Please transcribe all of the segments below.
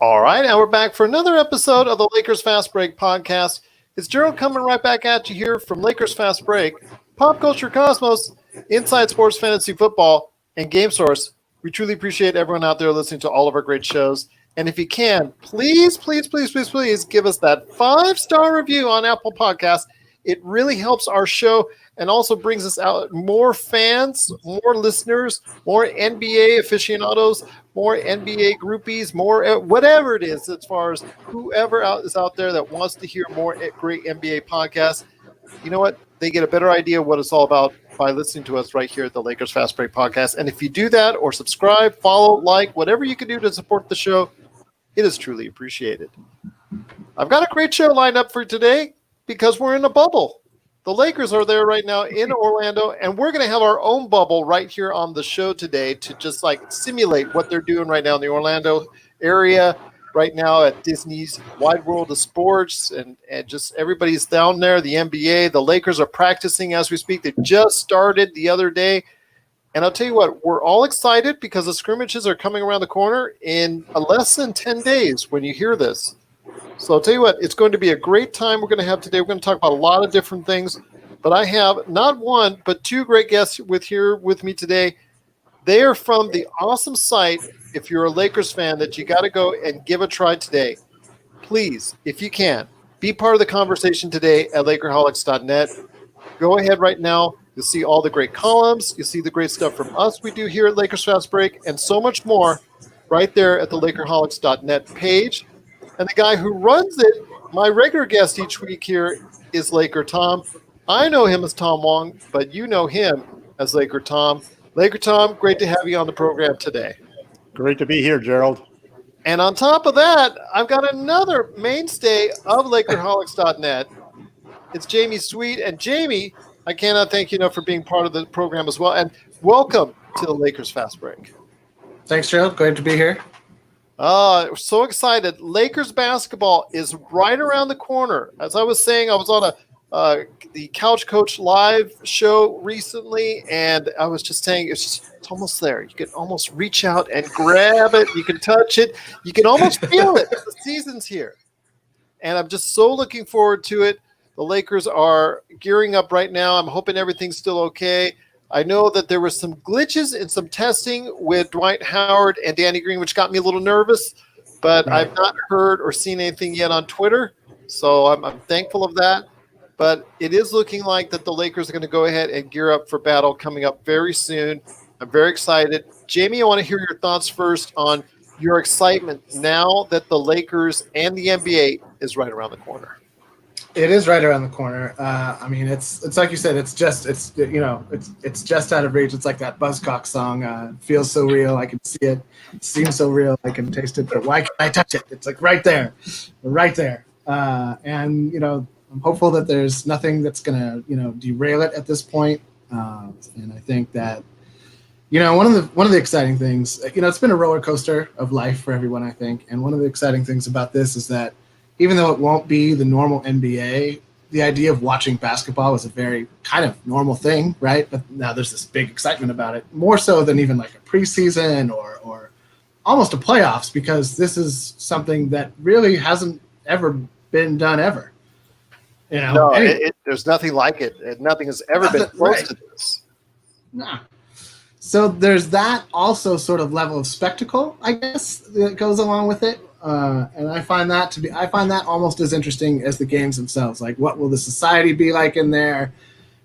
All right, and we're back for another episode of the Lakers Fast Break podcast. It's Gerald coming right back at you here from Lakers Fast Break, Pop Culture Cosmos, Inside Sports Fantasy Football, and Game Source. We truly appreciate everyone out there listening to all of our great shows. And if you can, please give us that 5-star review on Apple Podcasts. It really helps our show and also brings us out more fans, more listeners, more NBA aficionados, more NBA groupies, more whatever it is, as far as whoever is out there that wants to hear more great NBA podcasts. You know what? They get a better idea of what it's all about by listening to us right here at the Lakers Fast Break podcast. And if you do that or subscribe, follow, like, whatever you can do to support the show, it is truly appreciated. I've got a great show lined up for today because we're in a bubble. The Lakers are there right now in Orlando, and we're going to have our own bubble right here on the show today to just like simulate what they're doing right now in the Orlando area, right now at Disney's Wide World of Sports, and just everybody's down there, the NBA. The Lakers are practicing as we speak. They just started the other day. And I'll tell you what, we're all excited because the scrimmages are coming around the corner in less than 10 days when you hear this. So I'll tell you what, it's going to be a great time we're going to have today. We're going to talk about a lot of different things, but I have not one, but two great guests here with me today. They are from the awesome site, if you're a Lakers fan, that you got to go and give a try today. Please, if you can, be part of the conversation today at Lakerholics.net. Go ahead right now. You'll see all the great columns. You'll see the great stuff from us we do here at Lakers Fast Break and so much more right there at the Lakerholics.net page. And the guy who runs it, my regular guest each week here, is LakerTom. I know him as Tom Wong, but you know him as LakerTom. LakerTom, great to have you on the program today. Great to be here, Gerald. And on top of that, I've got another mainstay of Lakerholics.net. It's Jamie Sweet. And Jamie, I cannot thank you enough for being part of the program as well. And welcome to the Lakers Fast Break. Thanks, Gerald. Great to be here. We're so excited. Lakers basketball is right around the corner. As I was saying, I was on the Couch Coach live show recently, and I was just saying it's almost there. You can almost reach out and grab it. You can touch it. You can almost feel it. The season's here. And I'm just so looking forward to it. The Lakers are gearing up right now. I'm hoping everything's still okay. I know that there were some glitches in some testing with Dwight Howard and Danny Green, which got me a little nervous, but right. I've not heard or seen anything yet on Twitter, so I'm thankful of that. But it is looking like that the Lakers are going to go ahead and gear up for battle coming up very soon. I'm very excited. Jamie, I want to hear your thoughts first on your excitement now that the Lakers and the NBA is right around the corner. It is right around the corner. I mean, it's like you said. It's just out of reach. It's like that Buzzcock song. It feels so real. I can see it. It seems so real. I can taste it. But why can't I touch it? It's like right there, right there. And I'm hopeful that there's nothing that's gonna derail it at this point. And I think that one of the exciting things. It's been a roller coaster of life for everyone. I think, and one of the exciting things about this is that, even though it won't be the normal NBA, the idea of watching basketball was a very kind of normal thing, right? But now there's this big excitement about it, more so than even like a preseason or almost a playoffs, because this is something that really hasn't ever been done ever. No, there's nothing like it. Nothing has ever been close to this. Nah. So there's that also sort of level of spectacle, I guess, that goes along with it. And I find that almost as interesting as the games themselves. Like, what will the society be like in there?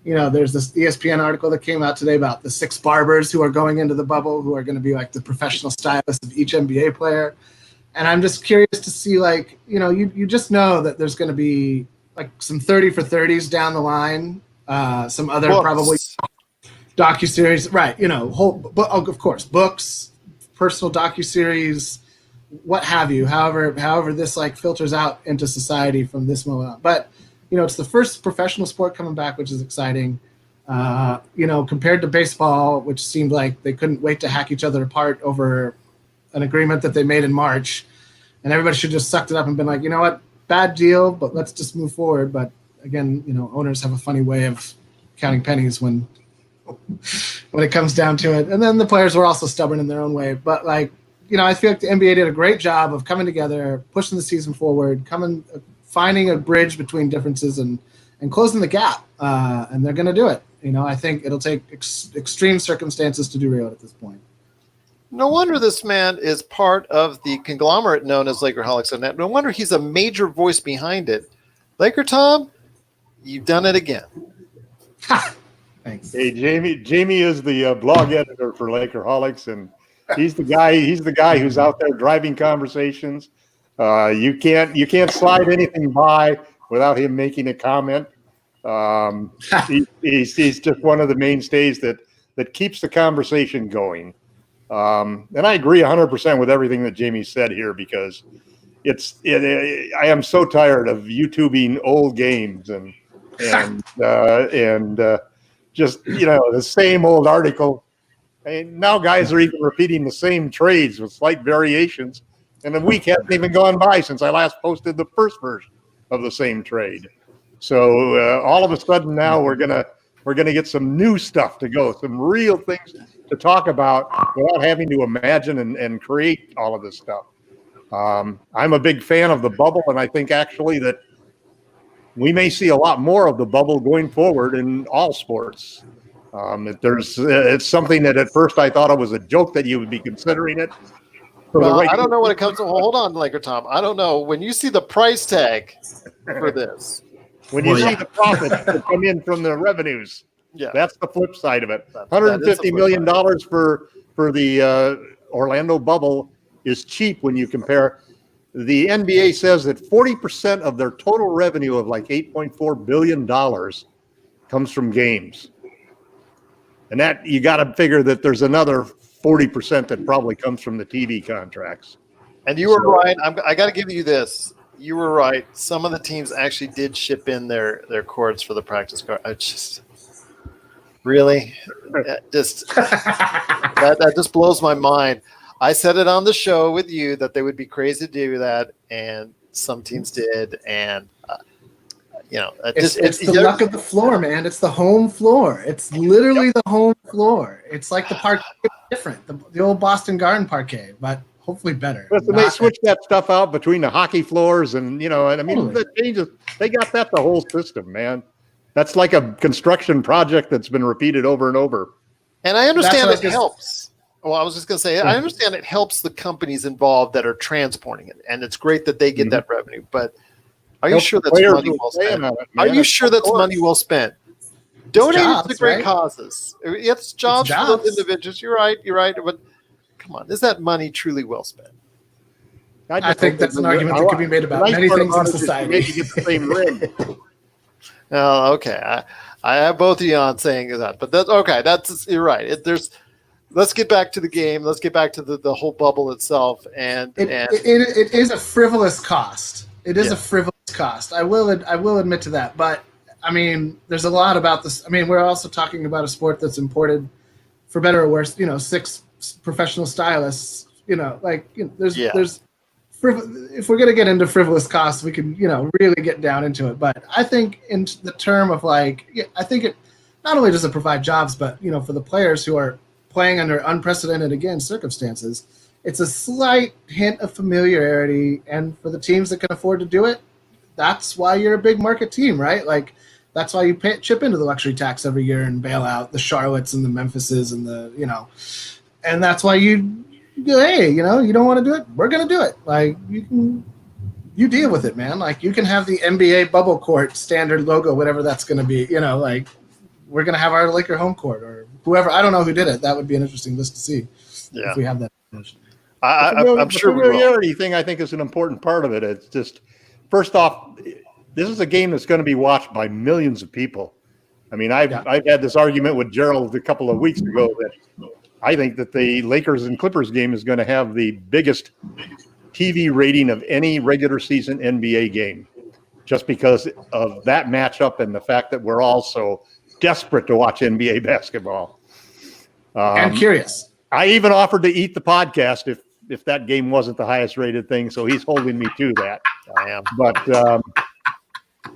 There's this ESPN article that came out today about the 6 barbers who are going into the bubble, who are going to be like the professional stylists of each NBA player. And I'm just curious to see, like, you just know that there's going to be like some 30 for 30s down the line, some other books. Probably docuseries, right? Of course, books, personal docuseries, what have you, however this like filters out into society from this moment on. But it's the first professional sport coming back, which is exciting. Compared to baseball, which seemed like they couldn't wait to hack each other apart over an agreement that they made in March, and everybody should just sucked it up and been like, you know what, bad deal, but let's just move forward. But again, owners have a funny way of counting pennies when it comes down to it. And then the players were also stubborn in their own way. But like, I feel like the NBA did a great job of coming together, pushing the season forward, finding a bridge between differences and closing the gap. And they're going to do it. I think it'll take extreme circumstances to do it at this point. No wonder this man is part of the conglomerate known as Lakerholics on Net. No wonder he's a major voice behind it. LakerTom, you've done it again. Ha! Thanks. Hey, Jamie is the blog editor for Lakerholics, and he's the guy who's out there driving conversations. You can't slide anything by without him making a comment. He's just one of the mainstays that keeps the conversation going. And I agree 100% with everything that Jamie said here, because I am so tired of YouTubing old games and just the same old article. And now guys are even repeating the same trades with slight variations, and a week hasn't even gone by since I last posted the first version of the same trade. So all of a sudden now we're gonna get some new stuff to go, some real things to talk about without having to imagine and create all of this stuff. I'm a big fan of the bubble, and I think actually that we may see a lot more of the bubble going forward in all sports. It's something that at first I thought it was a joke that you would be considering it. I don't know when it comes to. Hold on, LakerTom. I don't know when you see the price tag for this. When you see the profits that come in from the revenues, that's the flip side of it. $150 million for the Orlando bubble is cheap when you compare. The NBA says that 40% of their total revenue of like $8.4 billion comes from games. And that you got to figure that there's another 40% that probably comes from the TV contracts. And you were right. I got to give you this. You were right. Some of the teams actually did ship in their cords for the practice card. I just really that just blows my mind. I said it on the show with you that they would be crazy to do that, and some teams did. And it's the luck of the floor, man. It's the home floor. It's literally the home floor. It's like the parquet different, the old Boston Garden parquet, but hopefully better. Listen, they switched that stuff out between the hockey floors, and I mean, the changes. They got that the whole system, man. That's like a construction project that's been repeated over and over. And I understand it helps. Well, I was just going to say, I understand it helps the companies involved that are transporting it, and it's great that they get that revenue. But are you sure that's money well spent? Are you sure that's money well spent? Donating to great causes. It's jobs for those individuals. You're right. But come on, is that money truly well spent? I think that's an argument that could be made about many things in society. You get the same ring. Oh, okay. I have both of you on saying that, but that's okay. You're right. Let's get back to the game. Let's get back to the whole bubble itself. And it is a frivolous cost. It is a frivolous cost. I will admit to that. But I mean, there's a lot about this. I mean, we're also talking about a sport that's imported, for better or worse. 6 professional stylists. There's. If we're going to get into frivolous costs, we can, really get down into it. But I think in the term of I think it not only does it provide jobs, but, for the players who are playing under unprecedented, again, circumstances, it's a slight hint of familiarity. And for the teams that can afford to do it, that's why you're a big market team, right? Like, that's why you chip into the luxury tax every year and bail out the Charlottes and the Memphises and and that's why hey, you don't want to do it? We're going to do it. Like, you deal with it, man. Like, you can have the NBA bubble court standard logo, whatever that's going to be, we're going to have our Laker home court or whoever. I don't know who did it. That would be an interesting list to see if we have that. I'm sure the familiarity thing, I think, is an important part of it. It's just, first off, this is a game that's going to be watched by millions of people. I mean, I've had this argument with Gerald a couple of weeks ago that I think that the Lakers and Clippers game is going to have the biggest TV rating of any regular season NBA game, just because of that matchup and the fact that we're all so desperate to watch NBA basketball. I'm curious. I even offered to eat the podcast if that game wasn't the highest rated thing, so he's holding me to that. I am. But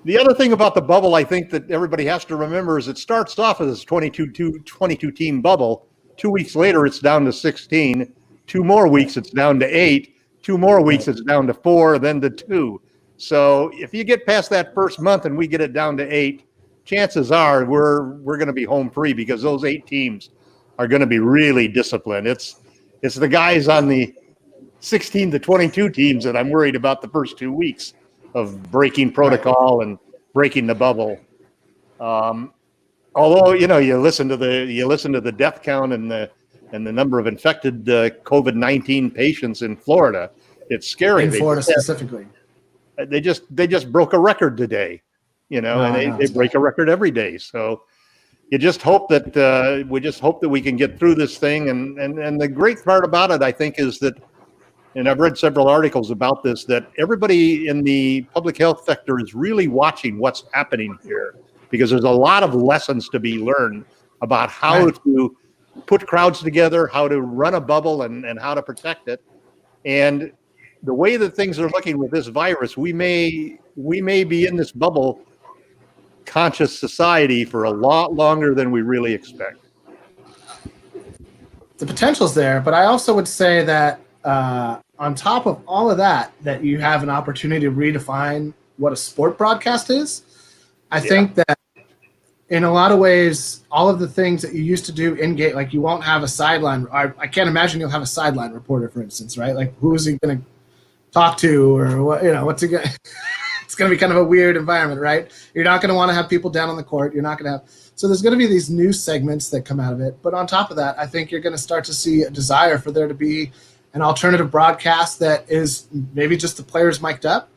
the other thing about the bubble, I think that everybody has to remember, is it starts off as a 22 team bubble. 2 weeks later, it's down to 16. 2 more weeks, it's down to 8. 2 more weeks, it's down to 4, then to 2. So if you get past that first month and we get it down to 8, chances are we're going to be home free, because those 8 teams are going to be really disciplined. It's the guys on the 16 to 22 teams that I'm worried about the first 2 weeks of breaking protocol and breaking the bubble. Although, you know, you listen to the death count and the number of infected COVID-19 patients in Florida, it's scary. In Florida specifically. They just broke a record today, you know, and they break a record every day. So you just hope that we can get through this thing. And the great part about it, I think, is that, and I've read several articles about this, that everybody in the public health sector is really watching what's happening here, because there's a lot of lessons to be learned about how to put crowds together, how to run a bubble, and how to protect it. And the way that things are looking with this virus, we may be in this bubble conscious society for a lot longer than we really expect. The potential's there, but I also would say that on top of all of that you have an opportunity to redefine what a sport broadcast is. I think that in a lot of ways, all of the things that you used to do in game, like you won't have a sideline. I can't imagine you'll have a sideline reporter, for instance, right? Like, who is he going to talk to, or what? You know, what's he going? It's going to be kind of a weird environment, right? You're not going to want to have people down on the court. You're not going to have. So there's going to be these news segments that come out of it. But on top of that, I think you're going to start to see a desire for there to be an alternative broadcast that is maybe just the players mic'd up,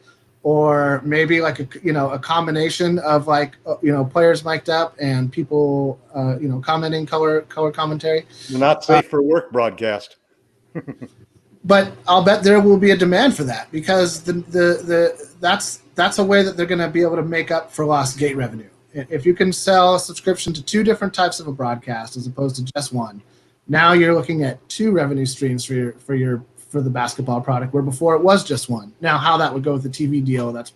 or maybe like a combination of like players mic'd up and people commenting color commentary. Not safe for work broadcast. But I'll bet there will be a demand for that, because that's a way that they're going to be able to make up for lost gate revenue. If you can sell a subscription to 2 different types of a broadcast as opposed to just one, now you're looking at 2 revenue streams for the basketball product, where before it was just one. Now, how that would go with the TV deal, that's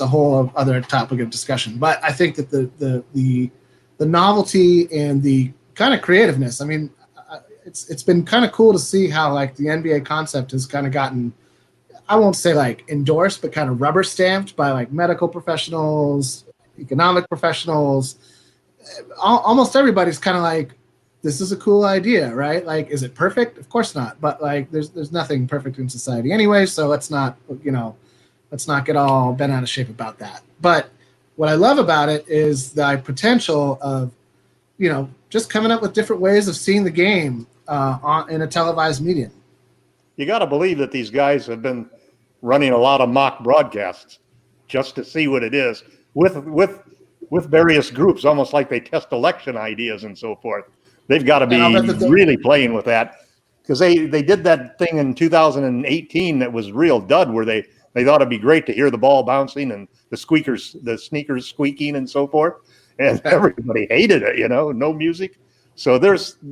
a whole other topic of discussion. But I think that the novelty and the kind of creativeness, I mean, it's been kind of cool to see how like the NBA concept has kind of gotten, I won't say like endorsed, but kind of rubber stamped by like medical professionals, economic professionals. Almost everybody's kind of like, this is a cool idea, right? Like, is it perfect? Of course not. But like, there's nothing perfect in society anyway. So let's not get all bent out of shape about that. But what I love about it is the potential of, just coming up with different ways of seeing the game in a televised medium. You got to believe that these guys have been running a lot of mock broadcasts just to see what it is with various groups, almost like they test election ideas and so forth. They've got to be really playing with that, because they did that thing in 2018 that was real dud, where they thought it'd be great to hear the ball bouncing and the sneakers squeaking and so forth, and everybody hated it. No music. So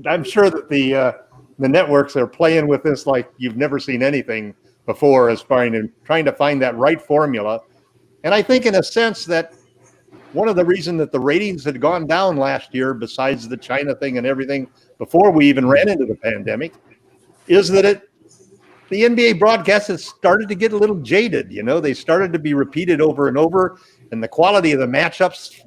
I'm sure that the networks are playing with this like you've never seen anything before, as far as trying to find that right formula. And I think, in a sense, that one of the reasons that the ratings had gone down last year, besides the China thing and everything, before we even ran into the pandemic, is that the NBA broadcasts has started to get a little jaded. They started to be repeated over and over, and the quality of the matchups,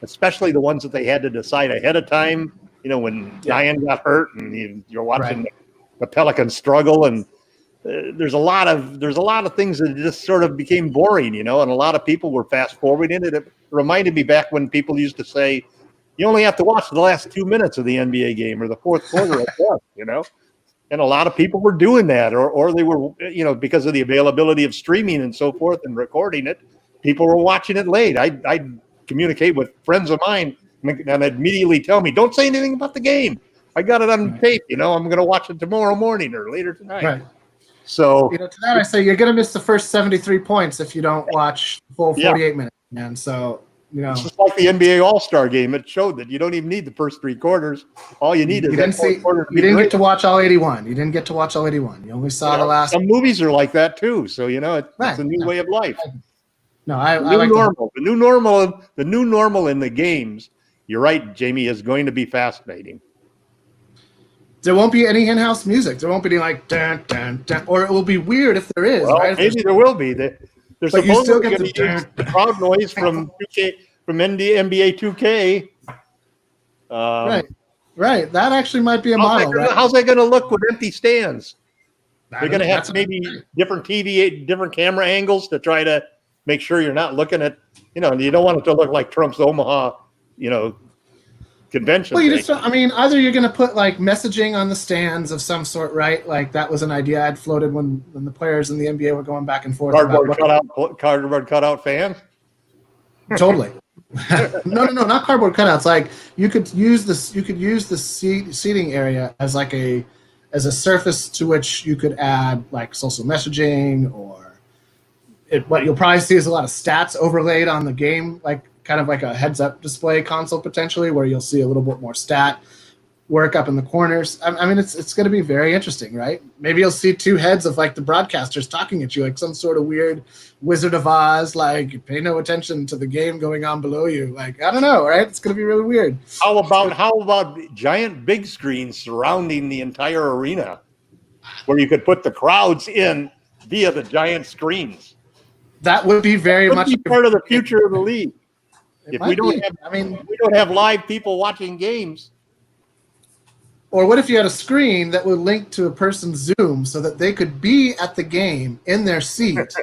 especially the ones that they had to decide ahead of time, when Zion got hurt and you're watching the Pelicans struggle, and there's a lot of things that just sort of became boring, and a lot of people were fast forwarding it. It reminded me back when people used to say, you only have to watch the last 2 minutes of the NBA game or the fourth quarter at best, and a lot of people were doing that, or they were, because of the availability of streaming and so forth and recording it, people were watching it late. I'd communicate with friends of mine and immediately tell me, don't say anything about the game. I got it on tape, I'm going to watch it tomorrow morning or later tonight. Right. So, to that I say, you're going to miss the first 73 points if you don't watch the full 48 minutes. And so, it's just like the NBA All-Star game. It showed that you don't even need the first 3 quarters. All you need is that fourth quarter. You didn't get to watch all 81. You didn't get to watch all 81. You only saw the last. Some movies are like that too. So it's a new way of life. No, I like normal. The new normal in the games. You're right, Jamie, is going to be fascinating. There won't be any in-house music. There won't be any like dun dun dun, or it will be weird if there is. Well, right? maybe there will be. They're But you still supposedly get going the to use the crowd noise from 2K, from NBA 2K. Right. That actually might be a model, right? How's that going to look with empty stands? They're going to have That's- maybe different different camera angles to try to make sure you're not looking at, you don't want it to look like Trump's Omaha, convention. Well, thing. either you're going to put like messaging on the stands of some sort, right? Like that was an idea I'd floated when the players in the NBA were going back and forth. Cardboard cutout fans. Totally. No, not cardboard cutouts. Like you could use the seating area as like as a surface to which you could add like social messaging, or what you'll probably see is a lot of stats overlaid on the game, like kind of like a heads up display console potentially, where you'll see a little bit more stat work up in the corners. It's going to be very interesting, right? Maybe you'll see two heads of like the broadcasters talking at you, like some sort of weird Wizard of Oz, like pay no attention to the game going on below you. Like, I don't know, right? It's going to be really weird. How about giant big screens surrounding the entire arena, where you could put the crowds in via the giant screens? That would be very much part of the future of the league. If we don't have live people watching games. Or what if you had a screen that would link to a person's Zoom so that they could be at the game in their seat,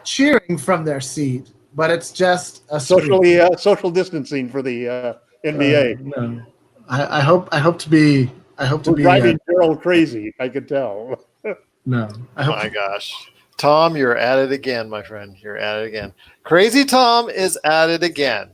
cheering from their seat, but it's just a social distancing for the NBA. No. I hope to be driving Gerald crazy. I could tell. No. My gosh. Tom, you're at it again, my friend. You're at it again. Crazy Tom is at it again.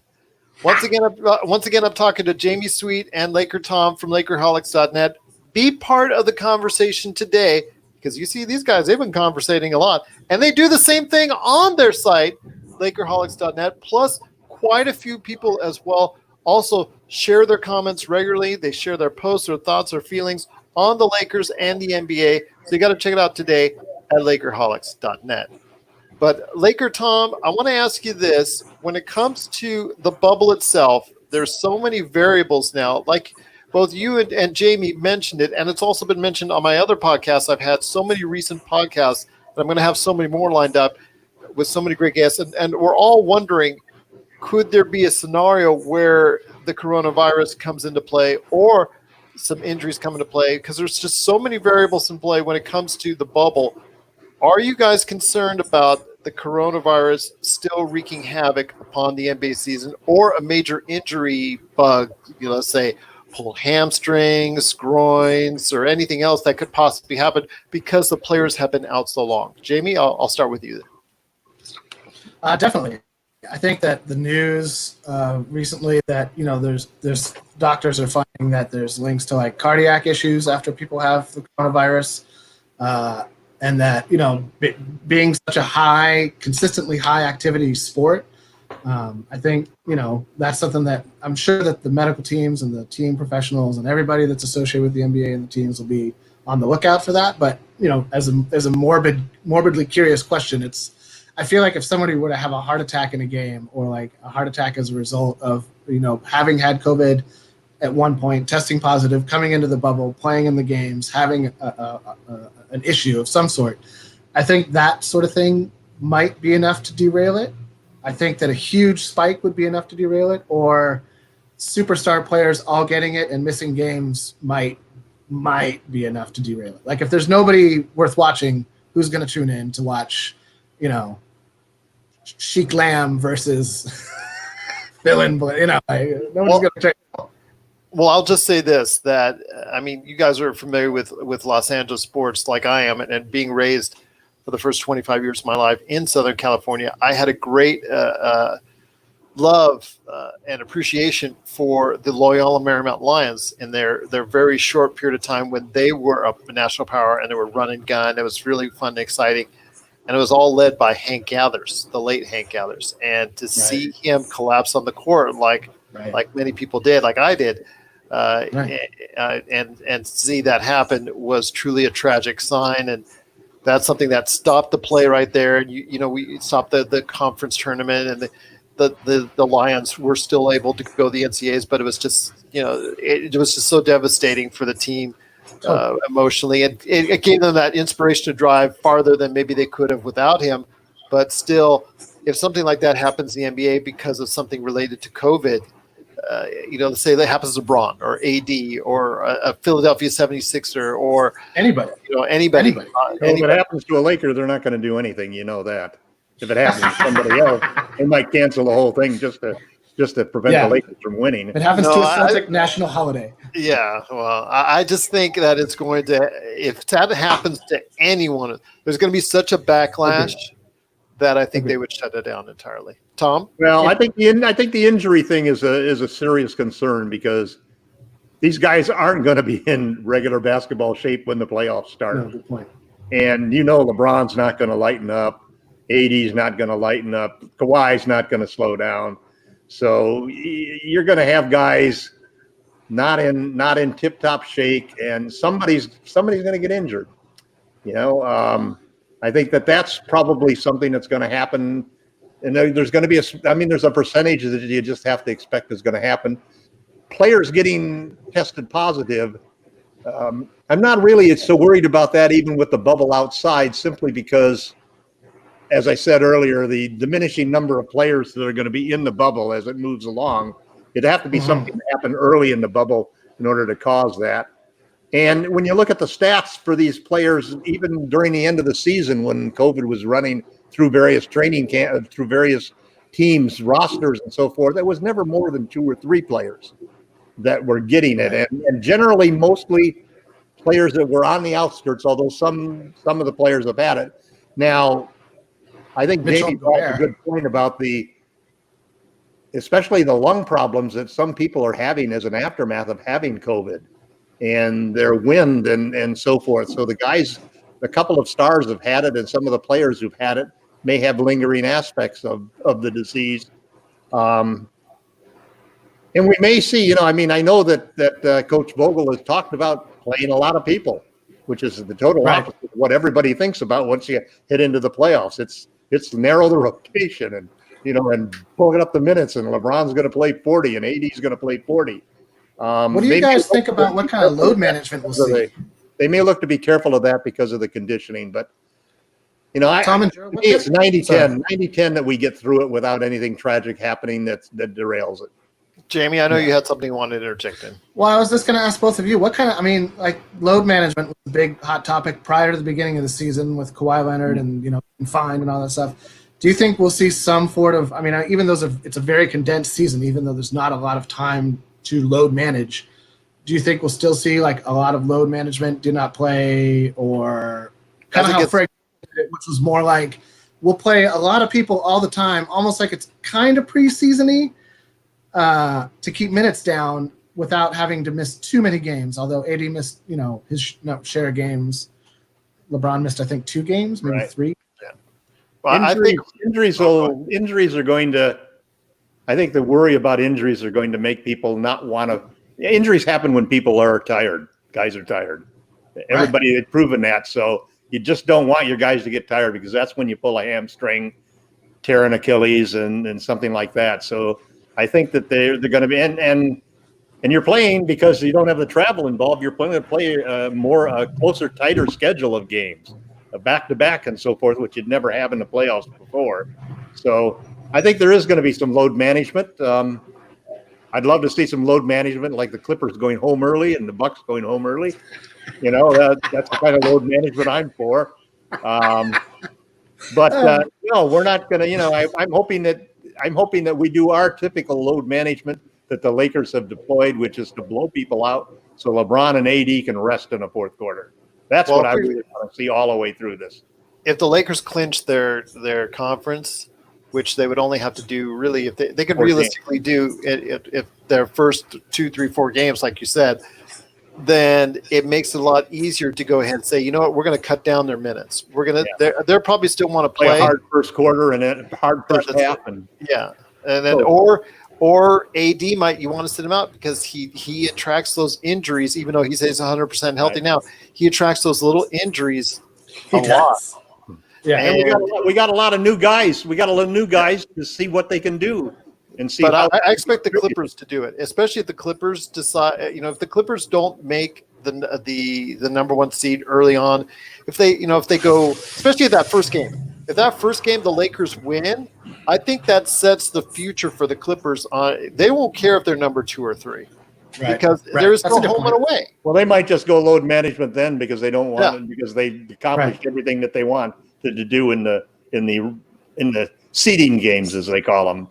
Once again, I'm talking to Jamie Sweet and LakerTom from LakerHolics.net. Be part of the conversation today, because you see these guys, they've been conversating a lot, and they do the same thing on their site, LakerHolics.net, plus quite a few people as well also share their comments regularly. They share their posts, their thoughts, their feelings on the Lakers and the NBA. So you got to check it out today at LakerHolics.net. But LakerTom, I want to ask you this. When it comes to the bubble itself, there's so many variables now. Like both you and Jamie mentioned it, and it's also been mentioned on my other podcasts. I've had so many recent podcasts, and I'm going to have so many more lined up with so many great guests. And we're all wondering, could there be a scenario where the coronavirus comes into play or some injuries come into play? Because there's just so many variables in play when it comes to the bubble. Are you guys concerned about the coronavirus still wreaking havoc upon the NBA season, or a major injury bug, let's say pulled hamstrings, groins, or anything else that could possibly happen because the players have been out so long? Jamie, I'll start with you. Definitely. I think that the news recently that, there's doctors are finding that there's links to like cardiac issues after people have the coronavirus. And that, being such a consistently high activity sport, I think, that's something that I'm sure that the medical teams and the team professionals and everybody that's associated with the NBA and the teams will be on the lookout for that. But, as a morbidly curious question, I feel like if somebody were to have a heart attack in a game, or like a heart attack as a result of, having had COVID at one point, testing positive, coming into the bubble, playing in the games, having an issue of some sort, I think that sort of thing might be enough to derail it. I think that a huge spike would be enough to derail it, or superstar players all getting it and missing games might be enough to derail it. Like if there's nobody worth watching, who's going to tune in to watch, Sheik Lamb versus Villain, nobody's going to check. Well, I'll just say this, that, you guys are familiar with Los Angeles sports like I am, and being raised for the first 25 years of my life in Southern California, I had a great love and appreciation for the Loyola Marymount Lions in their very short period of time when they were a national power and they were run and gun. It was really fun and exciting. And it was all led by Hank Gathers, the late Hank Gathers. And to see him collapse on the court like many people did, like I did, and see that happen was truly a tragic sign. And that's something that stopped the play right there. And we stopped the conference tournament, and the Lions were still able to go to the NCAAs, but it was just it was just so devastating for the team emotionally, and it gave them that inspiration to drive farther than maybe they could have without him. But still, if something like that happens in the NBA because of something related to COVID, let's say that happens to Braun or AD or a Philadelphia 76er or anybody. Anybody. If it happens to a Laker, they're not going to do anything. You know that. If it happens to somebody else, they might cancel the whole thing just to prevent the Lakers from winning. It happens to a Celtic national holiday. Yeah, well, I just think that it's going to, if that happens to anyone, there's going to be such a backlash that I think they would shut it down entirely. Tom? Well, I think the injury thing is a serious concern because these guys aren't going to be in regular basketball shape when the playoffs start. No, good point. And LeBron's not going to lighten up. AD's not going to lighten up. Kawhi's not going to slow down. So you're going to have guys not in tip-top shape, and somebody's going to get injured. I think that's probably something that's going to happen. And there's going to be there's a percentage that you just have to expect is going to happen. Players getting tested positive. I'm not really so worried about that, even with the bubble outside, simply because, as I said earlier, the diminishing number of players that are going to be in the bubble as it moves along, it'd have to be something that happened early in the bubble in order to cause that. And when you look at the stats for these players, even during the end of the season when COVID was running through various through various teams, rosters, and so forth, there was never more than 2 or 3 players that were getting it. And generally, mostly players that were on the outskirts, although some of the players have had it. Now, I think Jamie brought a good point about especially the lung problems that some people are having as an aftermath of having COVID and their wind and so forth. So a couple of stars have had it, and some of the players who've had it may have lingering aspects of the disease. And we may see, I know that Coach Vogel has talked about playing a lot of people, which is the total opposite of what everybody thinks about once you hit into the playoffs. It's narrow the rotation and pulling up the minutes, and LeBron's going to play 40 and AD's going to play 40. What do you guys think about what kind of load management we'll see? They may look to be careful of that because of the conditioning, but Tom and Joe, it's 90-10 that we get through it without anything tragic happening that derails it. Jamie, I know you had something you wanted to interject in. Well, I was just going to ask both of you, what kind of, load management was a big hot topic prior to the beginning of the season with Kawhi Leonard and, confined and all that stuff. Do you think we'll see some sort of, even though it's a very condensed season, even though there's not a lot of time to load manage, do you think we'll still see a lot of load management, do not play, or kind of how Frank did it, which was more like we'll play a lot of people all the time, almost like it's kind of preseason-y, to keep minutes down without having to miss too many games. Although AD missed, his share of games. LeBron missed, I think, 2 games, maybe 3. Yeah. Well, I think injuries are going to. I think the worry about injuries are going to make people not want to. Injuries happen when people are tired. Guys are tired. Everybody has proven that. So you just don't want your guys to get tired because that's when you pull a hamstring, tear an Achilles, and something like that. So I think that they're going to be and you're playing because you don't have the travel involved. You're going to play a closer, tighter schedule of games, a back-to-back and so forth, which you'd never have in the playoffs before. So I think there is going to be some load management. I'd love to see some load management, like the Clippers going home early and the Bucks going home early. That's the kind of load management I'm for. But no, we're not going to. I'm hoping that we do our typical load management that the Lakers have deployed, which is to blow people out so LeBron and AD can rest in the fourth quarter. That's what I really want to see all the way through this. If the Lakers clinch their conference, which they would only have to do really if they could realistically do if their first 2, 3, 4 games, like you said, then it makes it a lot easier to go ahead and say, you know what, we're going to cut down their minutes. We're going to they're probably still want to play a hard first quarter and a hard first half, and then or AD might you want to sit him out because he attracts those injuries, even though he says 100% healthy now. He attracts those little injuries a lot. Yeah. And we got a lot of new guys. We got a lot of new guys to see what they can do and see. But how I expect the Clippers to do it, especially if the Clippers decide. If the Clippers don't make the number one seed early on, if they go, especially at that first game, if that first game the Lakers win, I think that sets the future for the Clippers on. They won't care if they're number 2 or 3 because there is no home and away. Well, they might just go load management then because they don't want it, because they accomplished everything that they want to do in the seeding games, as they call them.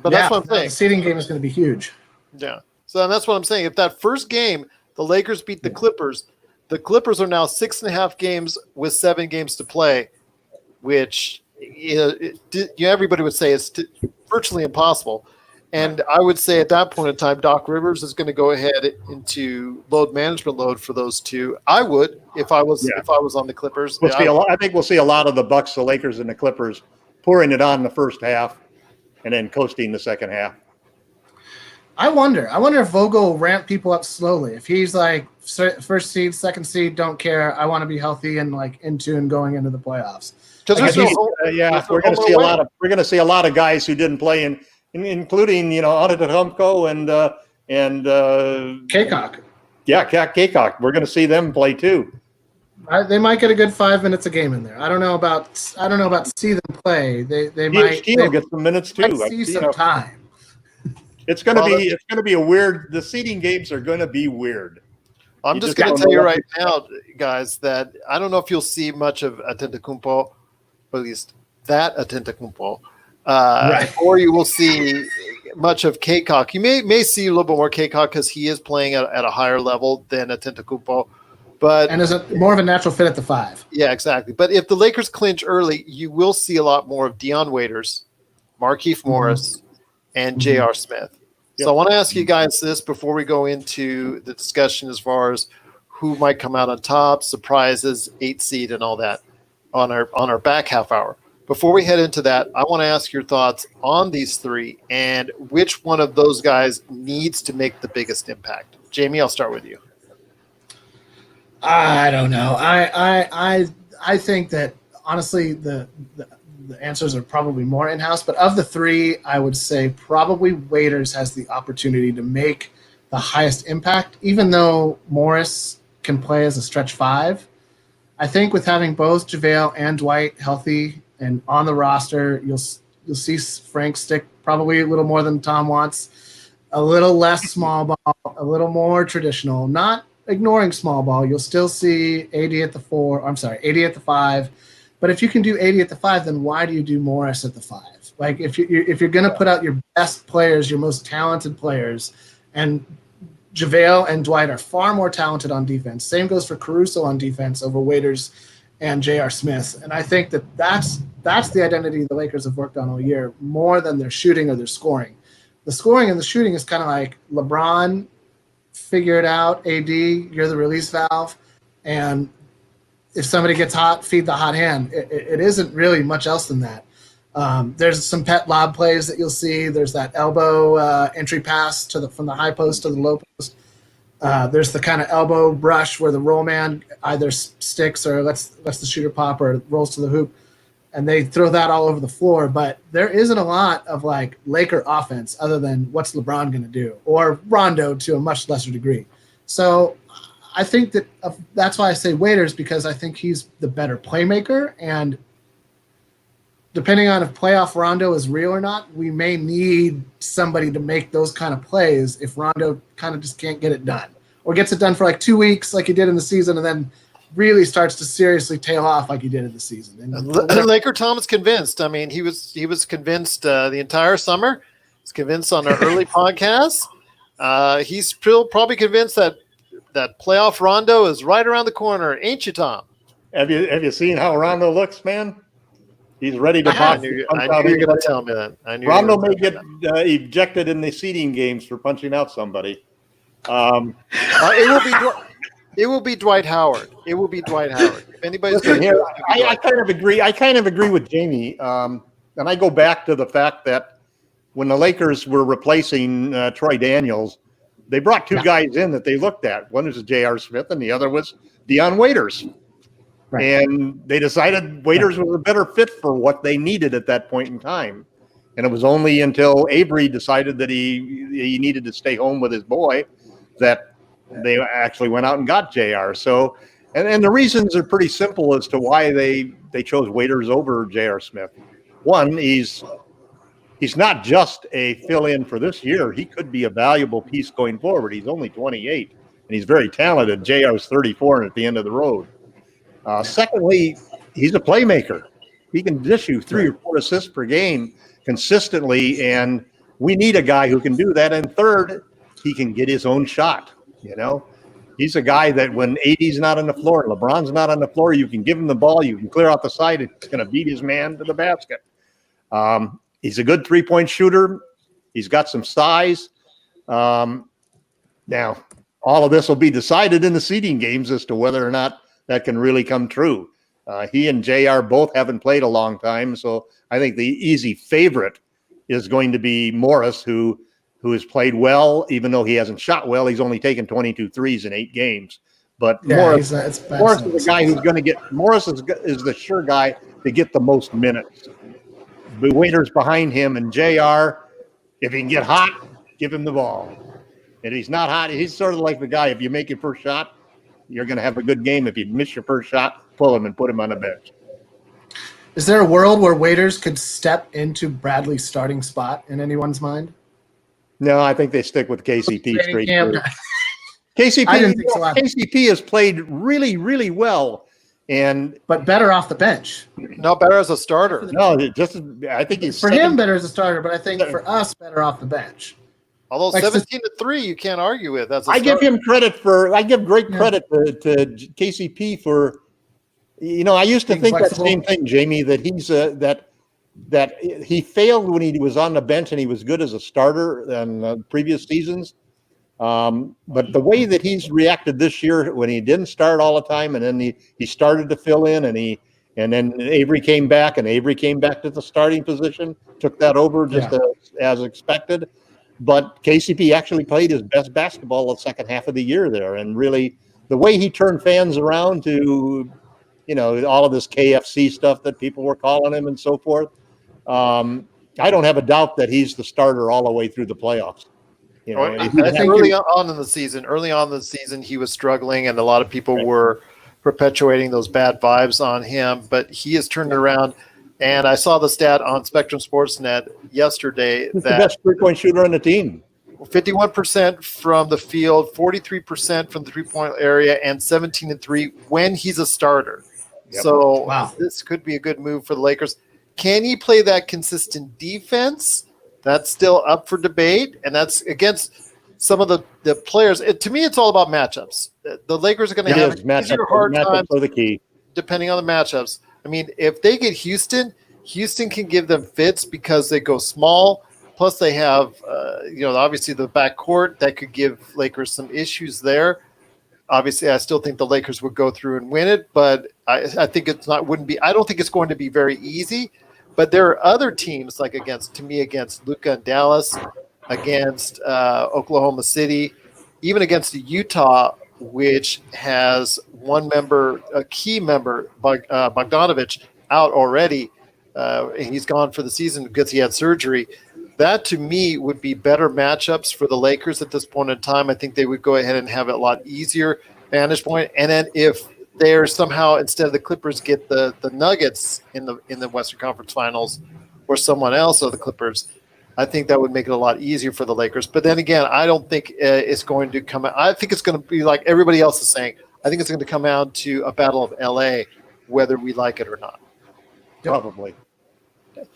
But that's what I'm saying. The seeding game is going to be huge. Yeah. So that's what I'm saying. If that first game the Lakers beat the Clippers are now 6.5 games with 7 games to play, which everybody would say is virtually impossible. And I would say at that point in time, Doc Rivers is going to go ahead into load management mode for those two. I would if I was on the Clippers. I think we'll see a lot of the Bucks, the Lakers, and the Clippers pouring it on the first half and then coasting the second half. I wonder if Vogel will ramp people up slowly. If he's like first seed, second seed, don't care. I want to be healthy and like in tune going into the playoffs. We're going to see a lot of guys who didn't play including Antetokounmpo and Kaycock. Yeah, Kaycock. We're going to see them play too. They might get a good 5 minutes a game in there. I don't know about see them play. They might get some minutes too. See some time. It's going to be a weird. The seeding games are going to be weird. I'm just going to tell you right now, guys, that I don't know if you'll see much of Antetokounmpo, or at least that Antetokounmpo, or you will see much of Kaycock. You may see a little bit more Kaycock because he is playing at a higher level than Antetokounmpo. And is more of a natural fit at the 5. Yeah, exactly. But if the Lakers clinch early, you will see a lot more of Dion Waiters, Markieff Morris, and J.R. Smith. So I want to ask you guys this before we go into the discussion as far as who might come out on top, surprises, 8 seed, and all that on our back half hour. Before we head into that, I want to ask your thoughts on these 3 and which one of those guys needs to make the biggest impact. Jamie, I'll start with you. I don't know. I think that honestly the answers are probably more in-house, but of the 3, I would say probably Waiters has the opportunity to make the highest impact, even though Morris can play as a stretch 5. I think with having both JaVale and Dwight healthy and on the roster, you'll see Frank stick probably a little more than Tom wants, a little less small ball, a little more traditional, not ignoring small ball. You'll still see AD at the 5. But if you can do 80 at the 5, then why do you do Morris at the 5? Like if you're going to put out your best players, your most talented players, and JaVale and Dwight are far more talented on defense. Same goes for Caruso on defense over Waiters and J.R. Smith. And I think that's the identity the Lakers have worked on all year, more than their shooting or their scoring. The scoring and the shooting is kind of like LeBron, figure it out, AD, you're the release valve, and if somebody gets hot, feed the hot hand. It isn't really much else than that. There's some pet lob plays that you'll see. There's that elbow entry pass from the high post to the low post. There's the kind of elbow brush where the roll man either sticks or lets the shooter pop or rolls to the hoop, and they throw that all over the floor. But there isn't a lot of like Laker offense other than what's LeBron going to do, or Rondo to a much lesser degree. So I think that's why I say Waiters, because I think he's the better playmaker, and depending on if playoff Rondo is real or not, we may need somebody to make those kind of plays if Rondo kind of just can't get it done, or gets it done for like 2 weeks like he did in the season and then really starts to seriously tail off like he did in the season. And LakerTom is convinced. I mean, he was convinced the entire summer. He's convinced on our early podcast. He's still probably convinced that playoff Rondo is right around the corner, ain't you, Tom? Have you seen how Rondo looks, man? He's ready to I knew you were going to tell me that. Rondo may get ejected in the seeding games for punching out somebody. It will be Dwight Howard. It will be Dwight Howard. If anybody's here, I kind of agree. I kind of agree with Jamie, and I go back to the fact that when the Lakers were replacing Troy Daniels, they brought 2 guys in that they looked at. One was J.R. Smith, and the other was Dion Waiters. Right. And they decided Waiters was a better fit for what they needed at that point in time. And it was only until Avery decided that he needed to stay home with his boy that they actually went out and got JR. So, and the reasons are pretty simple as to why they chose Waiters over JR Smith. One, he's not just a fill-in for this year. He could be a valuable piece going forward. He's only 28, and he's very talented. JR's 34 and at the end of the road. Secondly, he's a playmaker. He can dish you 3 or 4 assists per game consistently, and we need a guy who can do that. And third, he can get his own shot. You know, he's a guy that when AD's not on the floor, LeBron's not on the floor, you can give him the ball, you can clear out the side, and he's going to beat his man to the basket. He's a good 3-point shooter. He's got some size. Now, all of this will be decided in the seeding games as to whether or not that can really come true. He and JR both haven't played a long time, so I think the easy favorite is going to be Morris, who has played well, even though he hasn't shot well. He's only taken 22 threes in 8 games. But Morris is the guy who's going to get – Morris is the sure guy to get the most minutes. The Waiters behind him, and JR, if he can get hot, give him the ball. And if he's not hot, he's sort of like the guy, if you make your first shot, you're going to have a good game. If you miss your first shot, pull him and put him on the bench. Is there a world where Waiters could step into Bradley's starting spot in anyone's mind? No, I think they stick with KCP straight through. I didn't think so. KCP has played really, really well, but better off the bench. No, better as a starter. No, I think he's for him better as a starter, but I think for us better off the bench. Although 17-3, you can't argue with. I give him credit I give great credit to KCP for. You know, I used to think flexible. That same thing, Jamie. That he's that he failed when he was on the bench and he was good as a starter in previous seasons. But the way that he's reacted this year, when he didn't start all the time, and then he started to fill in, and then Avery came back to the starting position, took that over just as expected. But KCP actually played his best basketball the second half of the year there, and really the way he turned fans around to, you know, all of this KFC stuff that people were calling him and so forth. I don't have a doubt that he's the starter all the way through the playoffs. You know, I think early on in the season, he was struggling, and a lot of people were perpetuating those bad vibes on him. But he has turned around, and I saw the stat on Spectrum Sportsnet yesterday he's the best 3-point shooter on the team. 51% from the field, 43% from the 3-point area, and 17-3 when he's a starter. Yep. So This could be a good move for the Lakers. Can he play that consistent defense? That's still up for debate, and that's against some of the players. To me, it's all about matchups. The Lakers are going to have easier hard times for the key, depending on the matchups. I mean, if they get Houston can give them fits because they go small. Plus, they have, obviously the backcourt that could give Lakers some issues there. Obviously, I still think the Lakers would go through and win it, but I think I don't think it's going to be very easy. But there are other teams against Luka and Dallas, against Oklahoma City, even against Utah, which has a key member, Bogdanovich, out already. And he's gone for the season because he had surgery. That, to me, would be better matchups for the Lakers at this point in time. I think they would go ahead and have a lot easier vantage point. And then if they're somehow, instead of the Clippers, get the Nuggets in the Western Conference Finals, or someone else or the Clippers, I think that would make it a lot easier for the Lakers. But then again, I don't think it's going to come out. I think it's going to be like everybody else is saying. I think it's going to come out to a battle of LA, whether we like it or not. Probably.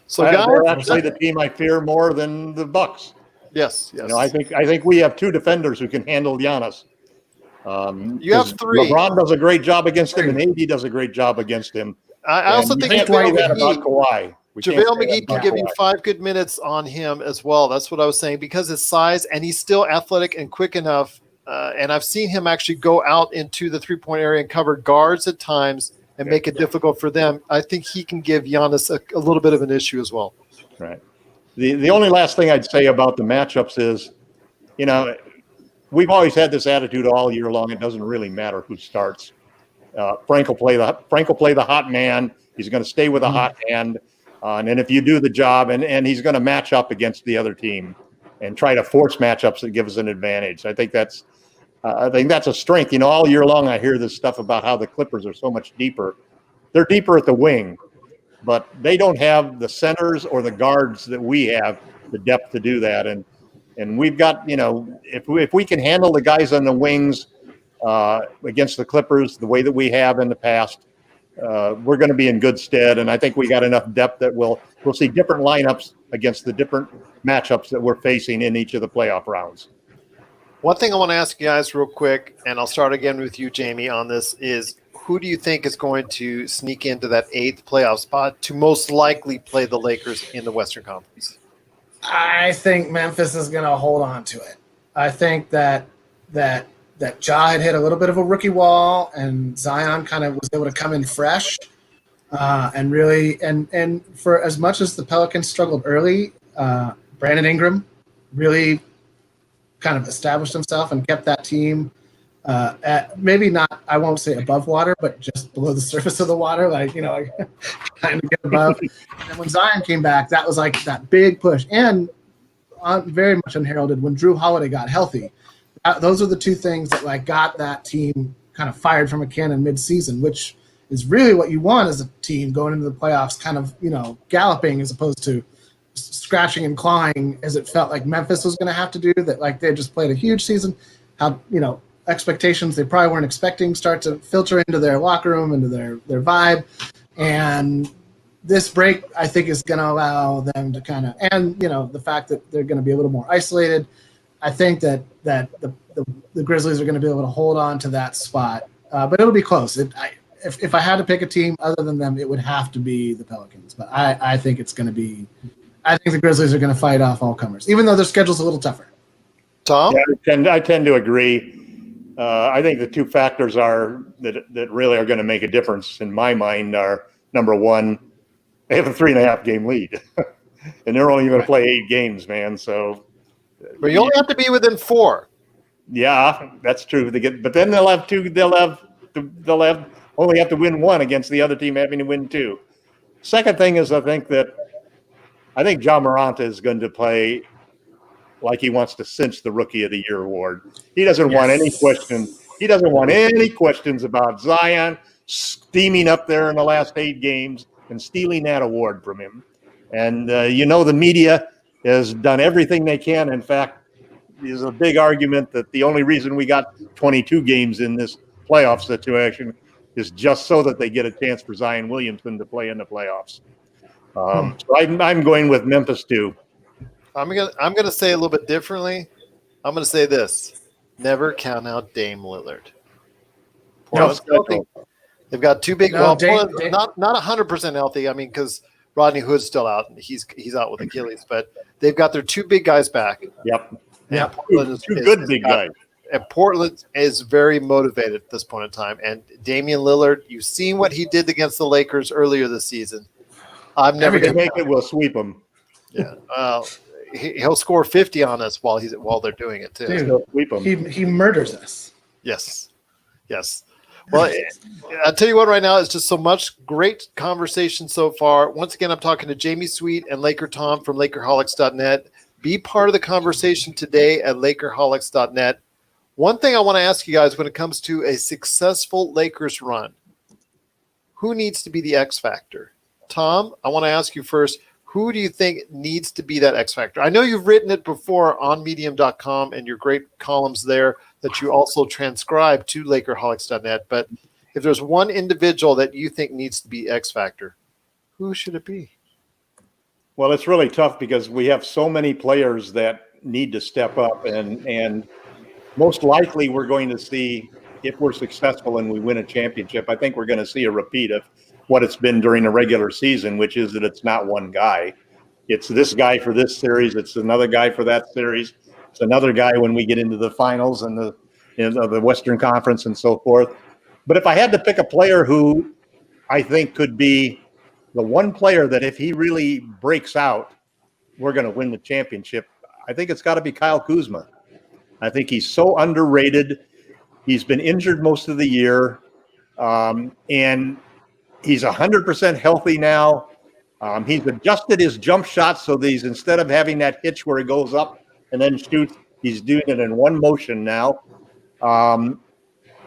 So they're actually the team I fear more than the Bucks. Yes. You know, I think we have 2 defenders who can handle Giannis. You have 3. LeBron does a great job against him, and AD does a great job against him. I also think JaVale McGee can give you 5 good minutes on him as well. That's what I was saying, because his size, and he's still athletic and quick enough. And I've seen him actually go out into the 3-point area and cover guards at times and make it difficult for them. I think he can give Giannis a little bit of an issue as well. Right. The only last thing I'd say about the matchups is, you know, we've always had this attitude all year long. It doesn't really matter who starts. Frank will play the hot man. He's going to stay with a hot hand, and then if you do the job, and he's going to match up against the other team and try to force matchups that give us an advantage. I think that's a strength. All year long I hear this stuff about how the Clippers are so much deeper. They're deeper at the wing, but they don't have the centers or the guards that we have the depth to do that. And we've got, if we can handle the guys on the wings against the Clippers the way that we have in the past, we're going to be in good stead. And I think we got enough depth that we'll see different lineups against the different matchups that we're facing in each of the playoff rounds. One thing I want to ask you guys real quick, and I'll start again with you, Jamie, on this is who do you think is going to sneak into that 8th playoff spot to most likely play the Lakers in the Western Conference? I think Memphis is going to hold on to it. I think that Ja had hit a little bit of a rookie wall, and Zion kind of was able to come in fresh, and really, and for as much as the Pelicans struggled early, Brandon Ingram really kind of established himself and kept that team at maybe not, I won't say above water, but just below the surface of the water, like kind of get above. And when Zion came back, that was like that big push, and very much unheralded when Drew Holiday got healthy. Those are the two things that got that team kind of fired from a cannon mid-season, which is really what you want as a team going into the playoffs, kind of galloping as opposed to scratching and clawing as it felt like Memphis was going to have to do. That they just played a huge season. How expectations they probably weren't expecting start to filter into their locker room, into their vibe, and this break I think is going to allow them to kind of, and the fact that they're going to be a little more isolated. I think that the Grizzlies are going to be able to hold on to that spot, but it'll be close. If I had to pick a team other than them, it would have to be the Pelicans. But I think it's going to be. I think the Grizzlies are going to fight off all comers, even though their schedule's a little tougher. Tom? Yeah, I tend to agree. I think the two factors that really are going to make a difference in my mind are, number one, they have a 3.5 game lead, and they're only going to play 8 games, man. So, but you only have to be within 4. Yeah, that's true. But then they'll have two. They'll only have to win 1 against the other team having to win 2. Second thing is, I think Ja Morant is going to play like he wants to cinch the Rookie of the Year award. He doesn't want any question. He doesn't want any questions about Zion steaming up there in the last 8 games and stealing that award from him. And the media has done everything they can. In fact, there's a big argument that the only reason we got 22 games in this playoff situation is just so that they get a chance for Zion Williamson to play in the playoffs. So I'm going with Memphis too. I'm gonna say a little bit differently. I'm gonna say this: never count out Dame Lillard. They've got 2 big. Not 100% healthy. I mean, because Rodney Hood's still out, and he's out with Achilles. But they've got their 2 big guys back. Yep. Yeah, two good big guys. And Portland is very motivated at this point in time. And Damian Lillard, you've seen what he did against the Lakers earlier this season. I'm never going to make it. We'll sweep him. Yeah, he'll score 50 on us while they're doing it too. Dude, sweep him. He murders us. Yes. Well, I'll tell you what. Right now, it's just so much great conversation so far. Once again, I'm talking to Jamie Sweet and LakerTom from LakerHolics.net. Be part of the conversation today at LakerHolics.net. One thing I want to ask you guys when it comes to a successful Lakers run, who needs to be the X factor? Tom, I want to ask you first, who do you think needs to be that X factor? I know you've written it before on medium.com and your great columns there that you also transcribe to LakerHolics.net, but if there's one individual that you think needs to be X factor, who should it be? Well, it's really tough because we have so many players that need to step up, and most likely we're going to see, if we're successful and we win a championship, I think we're going to see a repeat of what it's been during the regular season, which is that it's not one guy. It's this guy for this series. It's another guy for that series. It's another guy when we get into the finals and the Western Conference and so forth. But if I had to pick a player who I think could be the one player that if he really breaks out, we're going to win the championship, I think it's got to be Kyle Kuzma. I think he's so underrated. He's been injured most of the year. And he's 100% healthy now. He's adjusted his jump shot so that he's, instead of having that hitch where he goes up and then shoots, he's doing it in one motion now.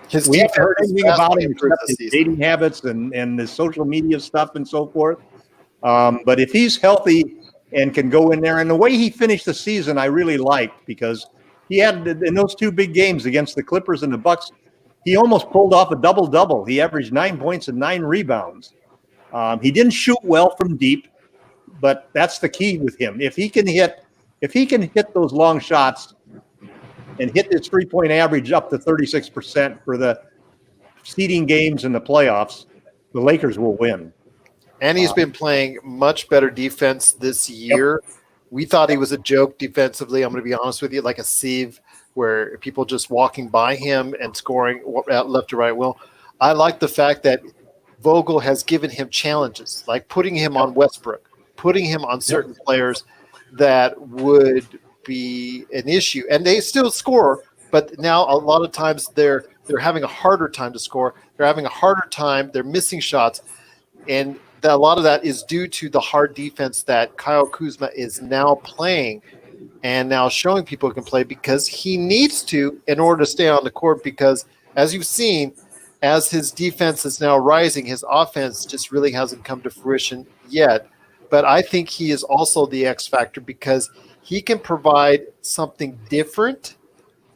His We haven't heard defense anything about vastly him improved except this his season. dating habits and his social media stuff and so forth. But if he's healthy and can go in there, and the way he finished the season, I really liked, because he had, in those two big games against the Clippers and the Bucks, he almost pulled off a double-double. He averaged 9 points and 9 rebounds. He didn't shoot well from deep, but that's the key with him. If he can hit those long shots and hit his 3-point average up to 36% for the seeding games in the playoffs, the Lakers will win. And he's been playing much better defense this year. Yep. We thought he was a joke defensively. I'm going to be honest with you, like a sieve, where people just walking by him and scoring left to right. Well, I like the fact that Vogel has given him challenges, like putting him on Westbrook, putting him on certain players that would be an issue. And they still score, but now a lot of times they're having a harder time to score. They're having a harder time. They're missing shots. And a lot of that is due to the hard defense that Kyle Kuzma is now playing and now showing people can play, because he needs to in order to stay on the court, because as you've seen, as his defense is now rising, his offense just really hasn't come to fruition yet. But I think he is also the X factor, because he can provide something different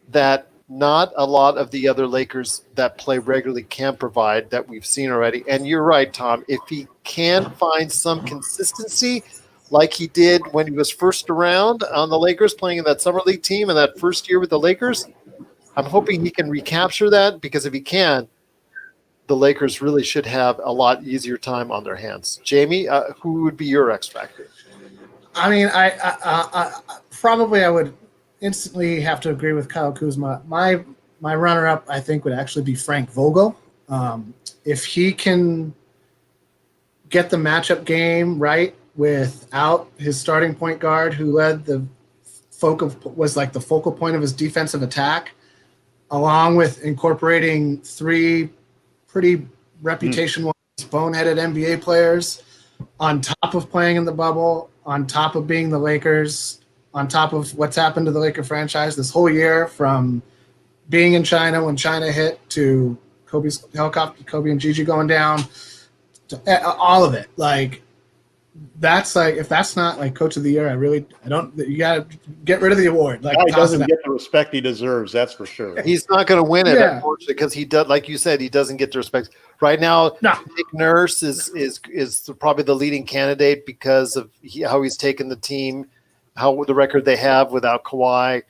that not a lot of the other Lakers that play regularly can provide, that we've seen already. And you're right, Tom. If he can find some consistency like he did when he was first around on the Lakers, playing in that summer league team in that first year with the Lakers, I'm hoping he can recapture that, because if he can, the Lakers really should have a lot easier time on their hands. Jamie, who would be your X factor? I mean, I probably would instantly have to agree with Kyle Kuzma. My runner-up, I think, would actually be Frank Vogel. If he can get the matchup game right without his starting point guard, who led was like the focal point of his defensive attack, along with incorporating 3 pretty reputational boneheaded NBA players, on top of playing in the bubble, on top of being the Lakers, on top of what's happened to the Laker franchise this whole year, from being in China when China hit, to Kobe's helicopter, Kobe and Gigi going down, to all of it. Like, that's like, if that's not like Coach of the Year, I don't. You got to get rid of the award. Like, he doesn't get the respect he deserves. That's for sure. He's not going to win it, unfortunately, because he does, like you said, he doesn't get the respect right now. No. Nick Nurse is probably the leading candidate, because of how he's taken the team, how the record they have without Kawhi.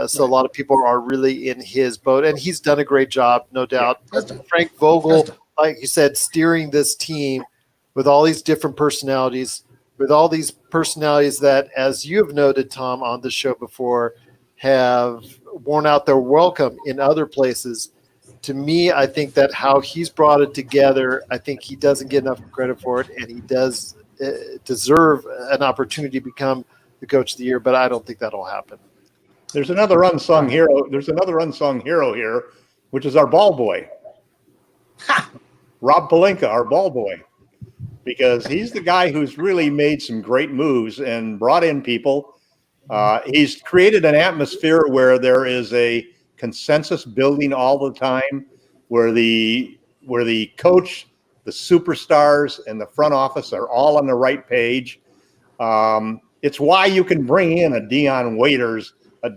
So a lot of people are really in his boat, and he's done a great job, no doubt. Frank Vogel, like you said, steering this team with all these different personalities, that, as you have noted, Tom, on the show before, have worn out their welcome in other places. To me, I think that how he's brought it together, I think he doesn't get enough credit for it, and he does deserve an opportunity to become the Coach of the Year, but I don't think that'll happen. There's another unsung hero. Here, which is our ball boy, Rob Pelinka, our ball boy, because he's the guy who's really made some great moves and brought in people. He's created an atmosphere where there is a consensus building all the time, where the coach, the superstars, and the front office are all on the right page. It's why you can bring in a Deion Waiters, a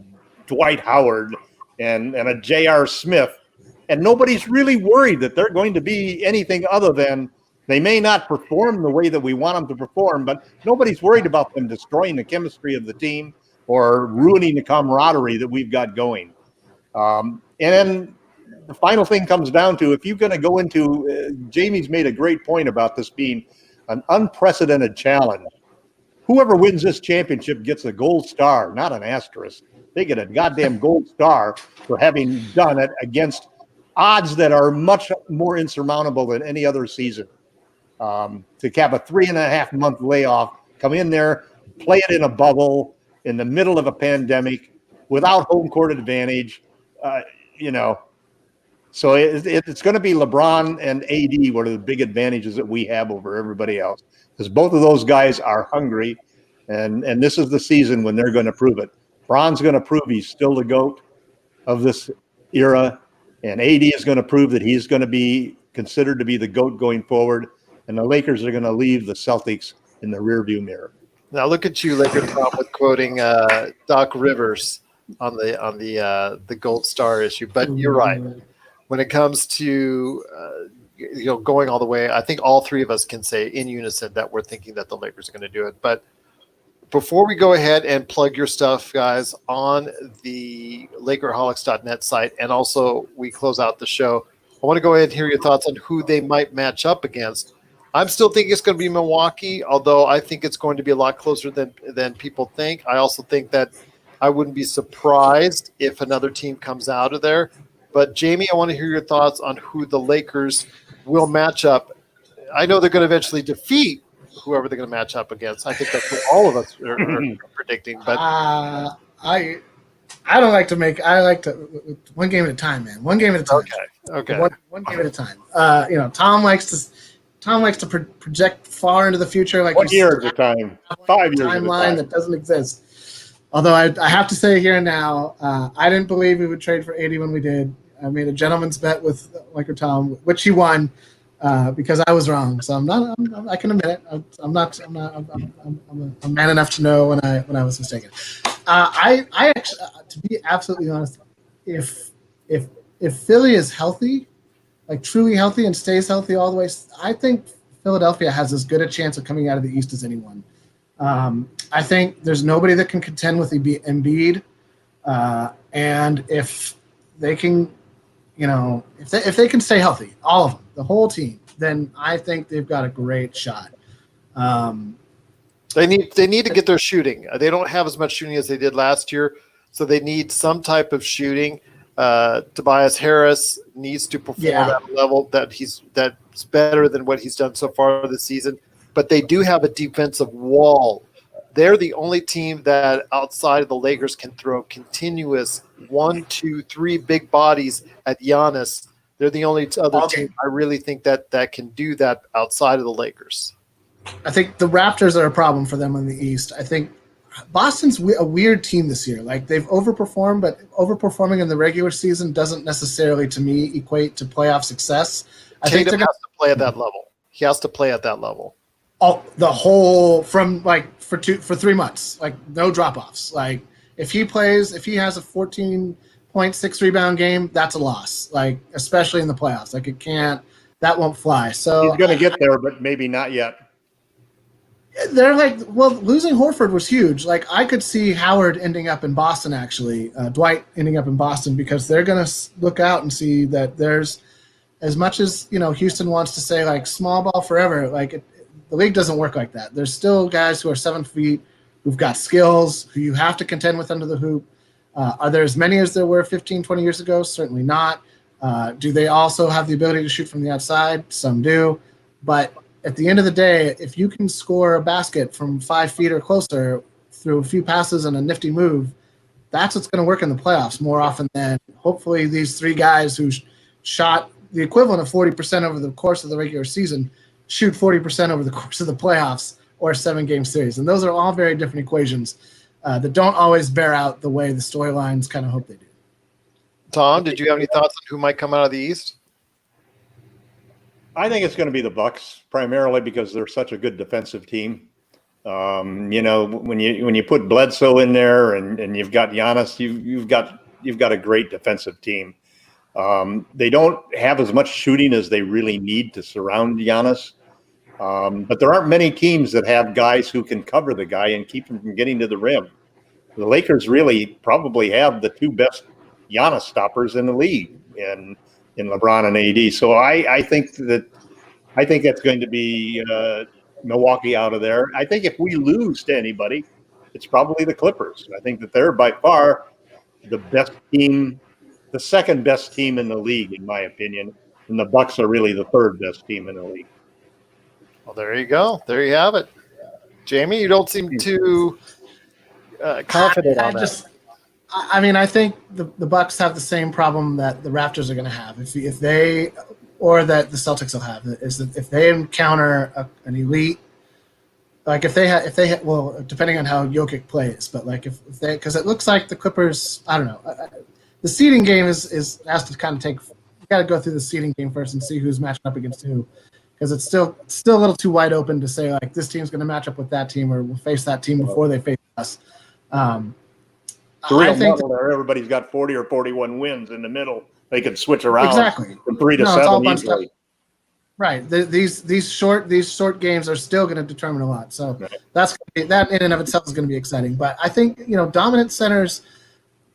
Dwight Howard, and a J.R. Smith, and nobody's really worried that they're going to be anything other than, they may not perform the way that we want them to perform, but nobody's worried about them destroying the chemistry of the team or ruining the camaraderie that we've got going. And then the final thing comes down to, if you're going to go into, Jamie's made a great point about this being an unprecedented challenge. Whoever wins this championship gets a gold star, not an asterisk. They get a goddamn gold star for having done it against odds that are much more insurmountable than any other season. To have a 3.5 month layoff, come in there, play it in a bubble in the middle of a pandemic without home court advantage, So it's going to be LeBron and AD. What are the big advantages that we have over everybody else? Because both of those guys are hungry, and this is the season when they're going to prove it. Bron's going to prove he's still the GOAT of this era, and AD is going to prove that he's going to be considered to be the GOAT going forward, and the Lakers are going to leave the Celtics in the rearview mirror. Now look at you, LakerTom, with quoting Doc Rivers on the Gold Star issue. But you're right. When it comes to going all the way, I think all three of us can say in unison that we're thinking that the Lakers are going to do it. But before we go ahead and plug your stuff, guys, on the Lakerholics.net site, and also we close out the show, I want to go ahead and hear your thoughts on who they might match up against. I'm still thinking it's going to be Milwaukee, although I think it's going to be a lot closer than people think. I also think that I wouldn't be surprised if another team comes out of there. But, Jamie, I want to hear your thoughts on who the Lakers will match up. I know they're going to eventually defeat whoever they're going to match up against. I think that's what all of us are predicting. But I don't like to make – I like to – one game at a time, man. One game at a time. Okay. One game at a time. Tom likes to project far into the future. Like 1 year at a time. 5 years at a time. Timeline that doesn't exist. Although I have to say here and now, I didn't believe we would trade for 80 when we did. I made a gentleman's bet with LakerTom, which he won because I was wrong. So I can admit it. I'm man enough to know when I was mistaken. I actually, to be absolutely honest, if Philly is healthy, like truly healthy and stays healthy all the way, I think Philadelphia has as good a chance of coming out of the East as anyone. I think there's nobody that can contend with Embiid, and if they can, if they can stay healthy, all of them, the whole team, then I think they've got a great shot. They need to get their shooting. They don't have as much shooting as they did last year, so they need some type of shooting. Tobias Harris needs to perform at a level that's better than what he's done so far this season. But they do have a defensive wall. They're the only team that outside of the Lakers can throw continuous 1, 2, 3 big bodies at Giannis. They're the only other team I really think that can do that outside of the Lakers. I think the Raptors are a problem for them in the East. I think Boston's a weird team this year. Like they've overperformed, but overperforming in the regular season doesn't necessarily, to me, equate to playoff success. I think Tatum has to play at that level. He has to play at that level. The whole from like for 3 months, like no drop offs. Like if he has a 14.6 rebound game, that's a loss. Like especially in the playoffs, like that won't fly. So he's going to get there, but maybe not yet. They're like, well, losing Horford was huge. Like I could see Howard ending up in Boston, actually, Dwight ending up in Boston, because they're going to look out and see that there's, as much as Houston wants to say like small ball forever, like the league doesn't work like that. There's still guys who are 7 feet, who've got skills, who you have to contend with under the hoop. Are there as many as there were 15, 20 years ago? Certainly not. Do they also have the ability to shoot from the outside? Some do. But at the end of the day, if you can score a basket from 5 feet or closer through a few passes and a nifty move, that's what's going to work in the playoffs more often than hopefully these 3 guys who shot the equivalent of 40% over the course of the regular season shoot 40% over the course of the playoffs or a 7-game series. And those are all very different equations that don't always bear out the way the storylines kind of hope they do. Tom, did you have any thoughts on who might come out of the East? I think it's going to be the Bucks, primarily because they're such a good defensive team. When you put Bledsoe in there and you've got Giannis, you've got a great defensive team. They don't have as much shooting as they really need to surround Giannis, but there aren't many teams that have guys who can cover the guy and keep him from getting to the rim. The Lakers really probably have the 2 best Giannis stoppers in the league, in LeBron and AD. So I think that's going to be Milwaukee out of there. I think if we lose to anybody, it's probably the Clippers. I think that they're by far the best team, the second best team in the league, in my opinion. And the Bucks are really the 3rd best team in the league. Well, there you go. There you have it. Jamie, you don't seem too confident on that. I mean, I think the Bucks have the same problem that the Raptors are going to have if they, or that the Celtics will have, is that if they encounter an elite, like if they well, depending on how Jokic plays, but like if they, because it looks like the Clippers, I don't know, the seeding game has to kind of take. You got to go through the seeding game first and see who's matching up against who, because it's still a little too wide open to say like this team's going to match up with that team or we'll face that team before they face us. It's a real model there. Everybody's got 40 or 41 wins in the middle. They can switch around exactly from 3 to 7 easily. Right. These short games are still going to determine a lot. So that in and of itself is going to be exciting. But I think dominant centers,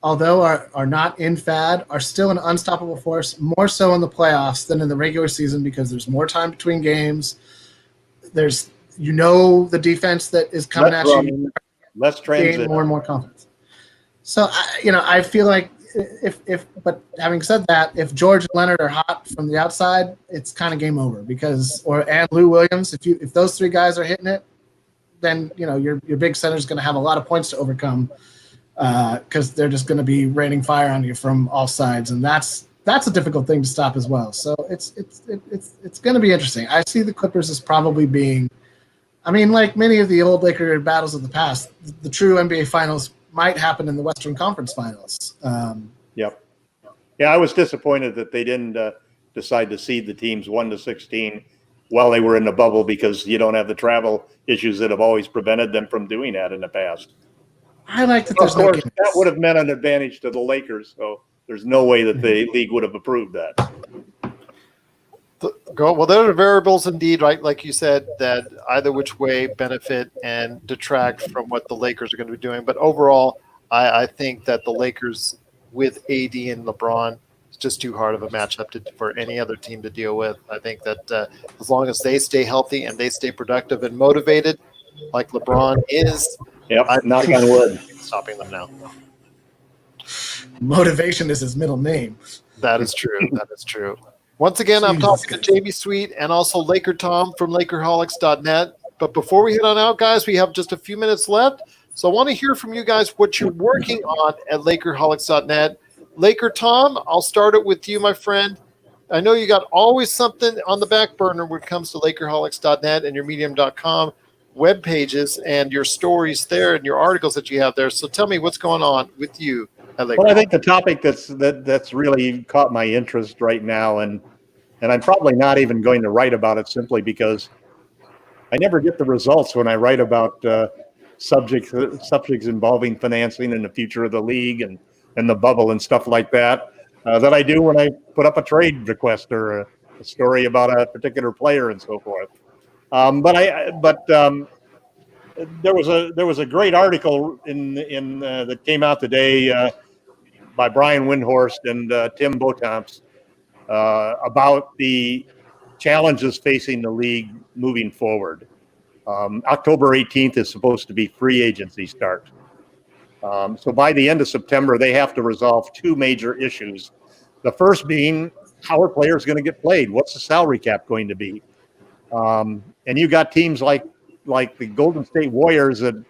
although are not in fad, are still an unstoppable force. More so in the playoffs than in the regular season because there's more time between games. There's the defense that is coming at you. Less transition. More and more confidence. So I feel like but having said that, if George and Leonard are hot from the outside, it's kind of game over and Lou Williams, if those three guys are hitting it, then your big center is going to have a lot of points to overcome because they're just going to be raining fire on you from all sides, and that's a difficult thing to stop as well. So it's going to be interesting. I see the Clippers as probably being, I mean, like many of the old Laker battles of the past, the true NBA Finals might happen in the Western Conference Finals. Yep. Yeah, I was disappointed that they didn't decide to seed the teams 1 to 16 while they were in the bubble because you don't have the travel issues that have always prevented them from doing that in the past. I like that. Of course, that would have meant an advantage to the Lakers, so there's no way that the league would have approved that. Well, there are variables indeed, right? Like you said, that either which way benefit and detract from what the Lakers are going to be doing. But overall, I think that the Lakers with AD and LeBron is just too hard of a matchup for any other team to deal with. I think that as long as they stay healthy and they stay productive and motivated, like LeBron is, knock on wood, stopping them now. Motivation is his middle name. That is true. That is true. Once again, I'm talking to Jamie Sweet and also LakerTom from LakerHolics.net. But before we head on out, guys, we have just a few minutes left. So I want to hear from you guys what you're working on at LakerHolics.net. LakerTom, I'll start it with you, my friend. I know you got always something on the back burner when it comes to LakerHolics.net and your Medium.com web pages and your stories there and your articles that you have there. So tell me what's going on with you at LakerHolics. Well, I think the topic that's really caught my interest right now, and I'm probably not even going to write about it simply because I never get the results when I write about subjects involving financing and the future of the league and the bubble and stuff like that that I do when I put up a trade request or a story about a particular player and so forth. But there was a great article in that came out today by Brian Windhorst and Tim Botamps about the challenges facing the league moving forward. October 18th is supposed to be free agency start. So by the end of September, they have to resolve two major issues. The first being, how are players going to get played? What's the salary cap going to be? And you got teams like the Golden State Warriors that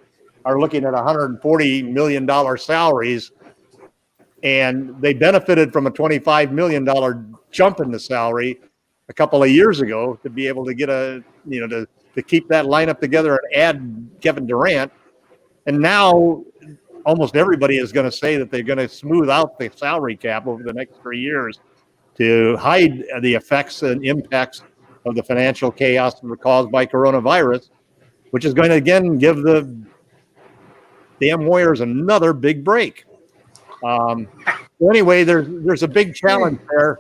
are looking at $140 million salaries, and they benefited from a $25 million jump in the salary a couple of years ago to be able to get to keep that lineup together and add Kevin Durant. And now almost everybody is going to say that they're going to smooth out the salary cap over the next 3 years to hide the effects and impacts of the financial chaos caused by coronavirus, which is going to again give the damn Warriors another big break. Anyway, there's a big challenge there.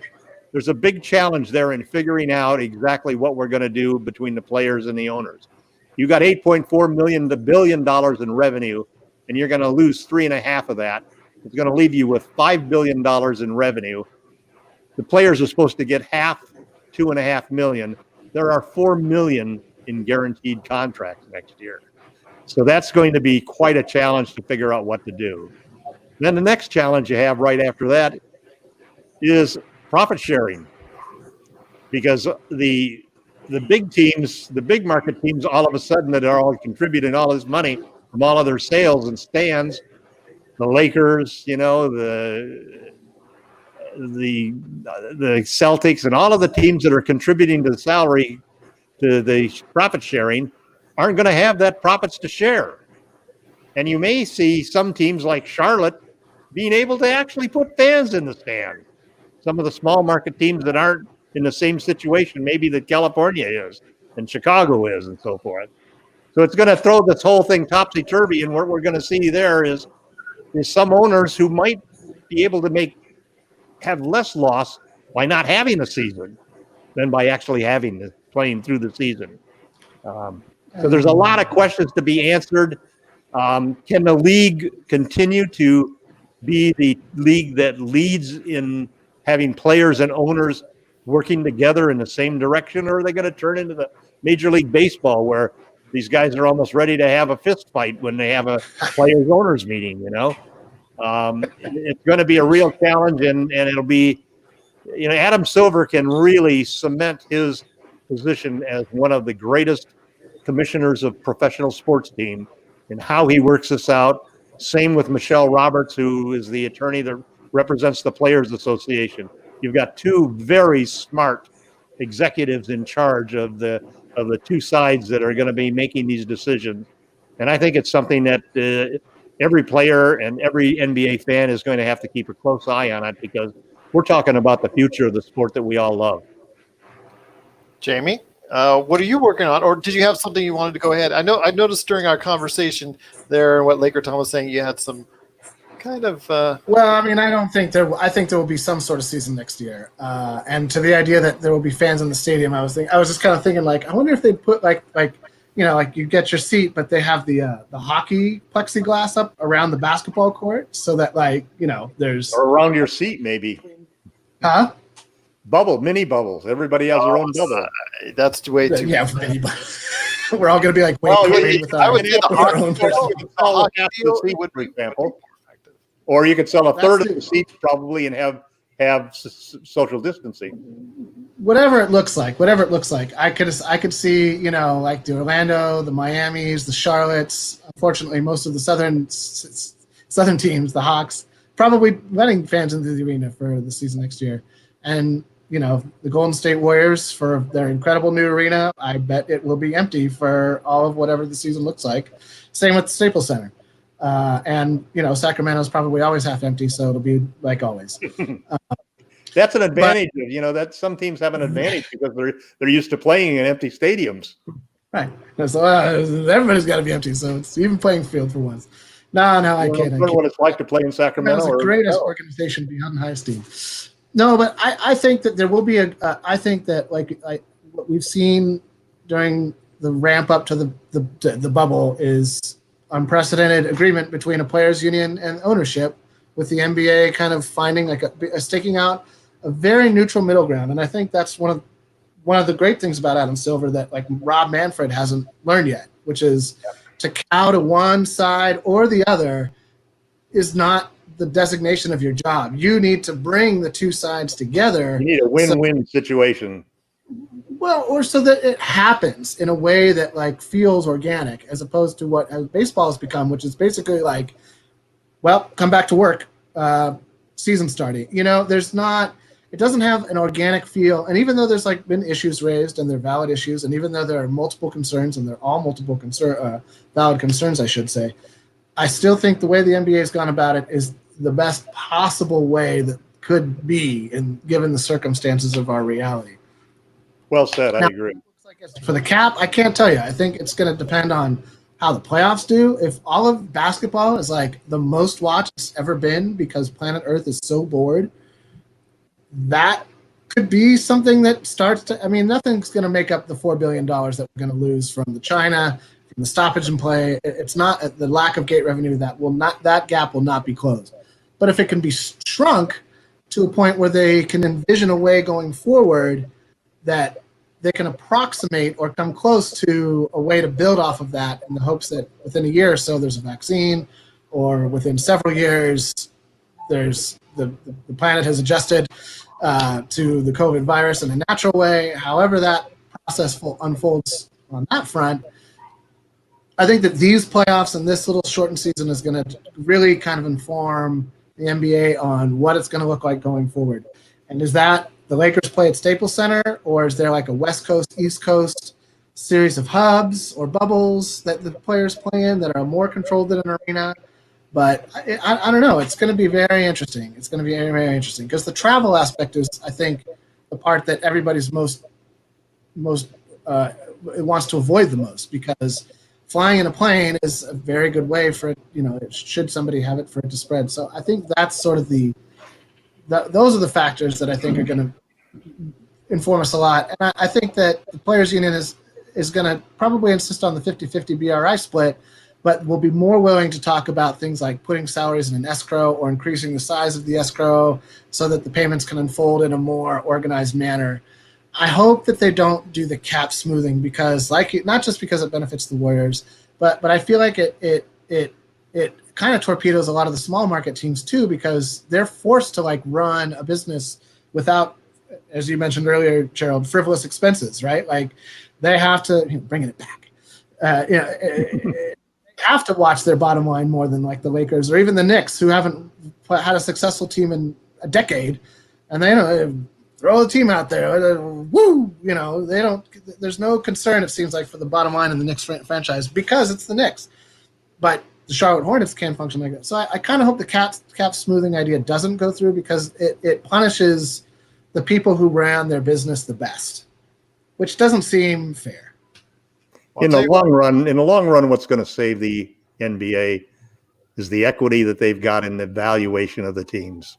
There's a big challenge there in figuring out exactly what we're going to do between the players and the owners. You got $8.4 billion in revenue, and you're going to lose 3.5 of that. It's going to leave you with $5 billion in revenue. The players are supposed to get half, $2.5 million. There are $4 million in guaranteed contracts next year. So that's going to be quite a challenge to figure out what to do. Then the next challenge you have right after that is profit sharing, because the big teams, the big market teams, all of a sudden that are all contributing all this money from all of their sales and stands, the Lakers, the Celtics, and all of the teams that are contributing to the salary, to the profit sharing, aren't going to have that profits to share. And you may see some teams like Charlotte being able to actually put fans in the stand. Some of the small market teams that aren't in the same situation, maybe that California is and Chicago is and so forth. So it's going to throw this whole thing topsy-turvy, and what we're going to see there is some owners who might be able to have less loss by not having a season than by actually playing through the season. So there's a lot of questions to be answered. Can the league continue to be the league that leads in having players and owners working together in the same direction, or are they going to turn into the Major League Baseball where these guys are almost ready to have a fist fight when they have a players owners meeting? It's going to be a real challenge, and it'll be, Adam Silver can really cement his position as one of the greatest commissioners of professional sports team and how he works this out. Same with Michelle Roberts, who is the attorney that represents the Players Association. You've got two very smart executives in charge of the two sides that are going to be making these decisions. And I think it's something that every player and every NBA fan is going to have to keep a close eye on it, because we're talking about the future of the sport that we all love. Jamie, what are you working on? Or did you have something you wanted to go ahead? I noticed during our conversation there, what LakerTom was saying, you had some kind of well, I mean, I think there will be some sort of season next year, and to the idea that there will be fans in the stadium, I was just kind of thinking, like, I wonder if they'd put like you get your seat, but they have the hockey plexiglass up around the basketball court, so that there's, or around your seat maybe. Mini bubbles. Everybody has their own bubble. That's way too. Yeah, mini bubbles. We're all going to be like, I would say the hockey would, for example. Or you could sell a third of the seats probably and have social distancing. Whatever it looks like, I could see, like the Orlando, the Miamis, the Charlottes. Unfortunately, most of the southern teams, the Hawks, probably letting fans into the arena for the season next year. And the Golden State Warriors, for their incredible new arena, I bet it will be empty for all of whatever the season looks like. Same with the Staples Center. And Sacramento's probably always half empty, so it'll be like always. That's an advantage. That some teams have an advantage because they're used to playing in empty stadiums. Right. So everybody's got to be empty. So it's even playing field for once. No, I can't. I don't know what it's like to play in Sacramento. That's the greatest organization beyond high esteem. No, but I think that there will be I think that what we've seen during the ramp up to the bubble is unprecedented agreement between a players' union and ownership, with the NBA kind of finding staking out a very neutral middle ground. And I think that's one of the great things about Adam Silver that Rob Manfred hasn't learned yet, which is to cow to one side or the other is not the designation of your job. You need to bring the two sides together. You need a win-win situation. Well, or so that it happens in a way that feels organic, as opposed to what baseball has become, which is basically come back to work, season starting. It doesn't have an organic feel. And even though there's been issues raised, and they're valid issues, and even though there are multiple concerns, and they're all valid concerns, I should say, I still think the way the NBA has gone about it is the best possible way that could be, given the circumstances of our reality. Well said. I agree. For the cap, I can't tell you. I think it's going to depend on how the playoffs do. If all of basketball is the most watched it's ever been because planet Earth is so bored, that could be something that starts to. I mean, nothing's going to make up the $4 billion that we're going to lose from the China, from the stoppage and play. It's not the lack of gate revenue that gap will not be closed. But if it can be shrunk to a point where they can envision a way going forward that they can approximate or come close to a way to build off of that, in the hopes that within a year or so there's a vaccine, or within several years there's the planet has adjusted to the COVID virus in a natural way. However that process unfolds on that front, I think that these playoffs and this little shortened season is going to really kind of inform the NBA on what it's going to look like going forward. And is that the Lakers play at Staples Center, or is there like a West Coast, East Coast series of hubs or bubbles that the players play in that are more controlled than an arena? But I don't know. It's going to be very interesting. It's going to be very, very interesting because the travel aspect is, I think, the part that everybody's most wants to avoid the most, because flying in a plane is a very good way for it, should somebody have it, for it to spread. So I think that's sort of those are the factors that I think are going to inform us a lot. And I think that the Players Union is going to probably insist on the 50-50 BRI split, but will be more willing to talk about things like putting salaries in an escrow or increasing the size of the escrow so that the payments can unfold in a more organized manner. I hope that they don't do the cap smoothing, because not just because it benefits the Warriors, but I feel like it kind of torpedoes a lot of the small market teams too, because they're forced to run a business without, as you mentioned earlier, Gerald, frivolous expenses, right? Like they have to bringing it back. Have to watch their bottom line more than like the Lakers or even the Knicks, who haven't had a successful team in a decade, and they throw the team out there. Woo! They don't. There's no concern, it seems like, for the bottom line in the Knicks franchise because it's the Knicks. But the Charlotte Hornets can function like that. So I kind of hope the cap smoothing idea doesn't go through, because it punishes the people who ran their business the best, which doesn't seem fair. In the long run, what's going to save the NBA is the equity that they've got in the valuation of the teams.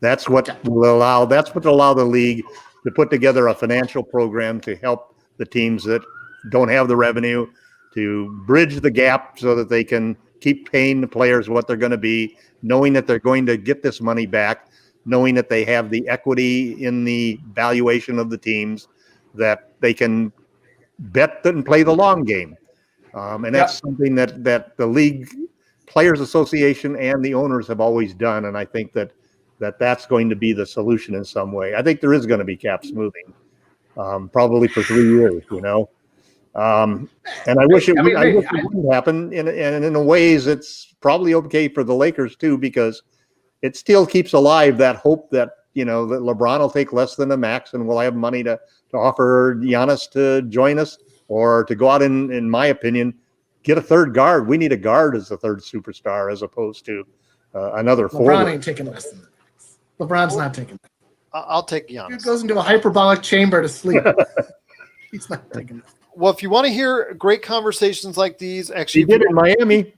That's what will allow the league to put together a financial program to help the teams that don't have the revenue, to bridge the gap so that they can keep paying the players what they're going to be, knowing that they're going to get this money back, knowing that they have the equity in the valuation of the teams, that they can bet and play the long game. And that's something that the League Players Association and the owners have always done. And I think that's going to be the solution in some way. I think there is going to be cap smoothing, probably for 3 years, and I wish it wouldn't happen. And in a ways, it's probably okay for the Lakers too, because it still keeps alive that hope that, that LeBron will take less than a max and we'll have money to offer Giannis to join us, or to go out in my opinion, get a third guard. We need a guard as the third superstar as opposed to another forward. LeBron ain't taking less than that. LeBron's not taking that. I'll take Giannis. He goes into a hyperbolic chamber to sleep. He's not taking that. Well, if you want to hear great conversations like these, actually, he did in Miami.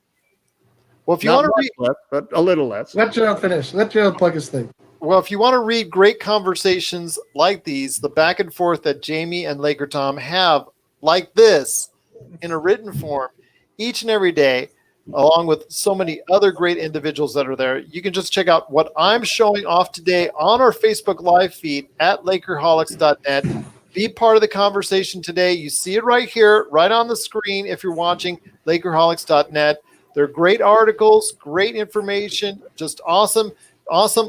Well, if you want to read, less, but a little less. Let Gerald finish. Let Gerald plug his thing. Well, if you want to read great conversations like these, the back and forth that Jamie and LakerTom have like this in a written form each and every day, along with so many other great individuals that are there, you can just check out what I'm showing off today on our Facebook live feed at Lakerholics.net. Be part of the conversation today. You see it right here, right on the screen if you're watching, Lakerholics.net. They're great articles, great information, just awesome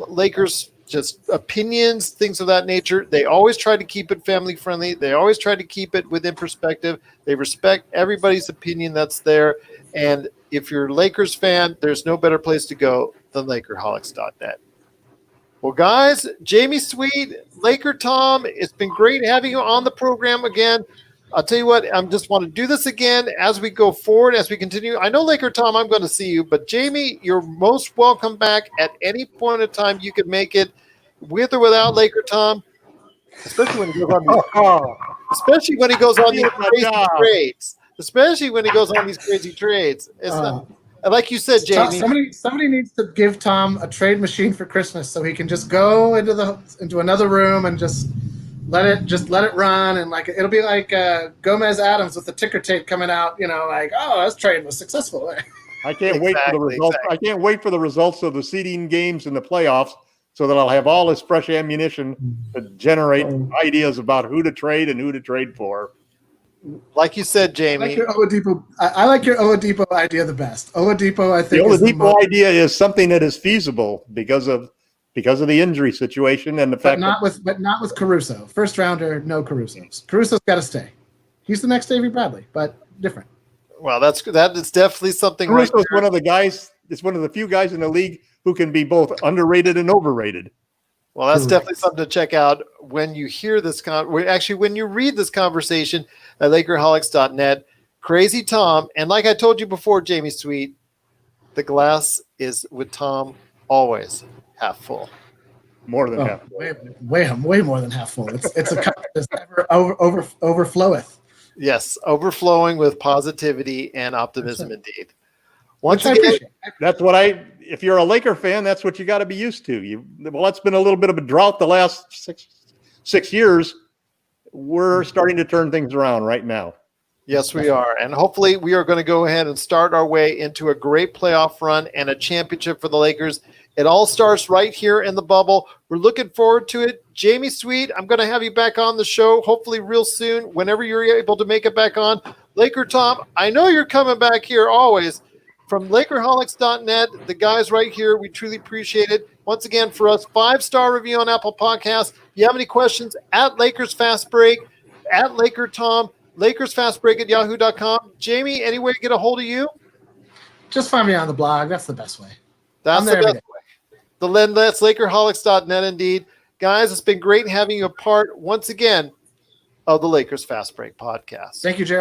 Lakers, just opinions, things of that nature. They always try to keep it family friendly. They always try to keep it within perspective. They respect everybody's opinion that's there. And if you're a Lakers fan, there's no better place to go than Lakerholics.net. Well, guys, Jamie Sweet, LakerTom, it's been great having you on the program again. I'll tell you what, I just want to do this again as we go forward, as we continue. I know, LakerTom, I'm going to see you, but Jamie, you're most welcome back at any point in time you could make it, with or without LakerTom, especially when he goes on these crazy trades. Especially when he goes on these crazy trades. It's not, like you said, Jamie. Somebody needs to give Tom a trade machine for Christmas so he can just go into another room and just let it run, and it'll be like Gomez Adams with the ticker tape coming out. This trade was successful. I can't wait for the results. Exactly. I can't wait for the results of the seeding games in the playoffs, so that I'll have all this fresh ammunition to generate ideas about who to trade and who to trade for. Like you said, Jamie. I like your Oladipo idea the best. Oladipo, I think, the Oladipo idea is something that is feasible because of the injury situation and the fact not with Caruso. First rounder, no Caruso. Caruso's got to stay. He's the next Avery Bradley, but different. Well, that is definitely something. Caruso is there. one of the guys. It's one of the few guys in the league who can be both underrated and overrated. Well, that's Correct. definitely something to check out when you hear this. When you read this conversation at Lakerholics.net. Crazy Tom, and like I told you before, Jamie Sweet, the glass is with Tom always half full. More than half. Way more than half full. It's a cup that's never overfloweth. Yes, overflowing with positivity and optimism, indeed. Once again, that's what if you're a Laker fan, that's what you got to be used to. That's been a little bit of a drought the last six years. We're starting to turn things around right now. Yes, we are. And hopefully we are going to go ahead and start our way into a great playoff run and a championship for the Lakers. It all starts right here in the bubble. We're looking forward to it. Jamie Sweet, I'm going to have you back on the show hopefully real soon, whenever you're able to make it back on. LakerTom, I know you're coming back here always. From Lakerholics.net, the guys right here, we truly appreciate it. Once again, for us, 5-star review on Apple Podcasts. If you have any questions, at Lakers Fast Break, at LakerTom, LakersFastBreak@yahoo.com. Jamie, any way to get a hold of you? Just find me on the blog. That's the best way. That's the best way. That's Lakerholics.net indeed. Guys, it's been great having you a part once again of the Lakers Fast Break podcast. Thank you, Gerald.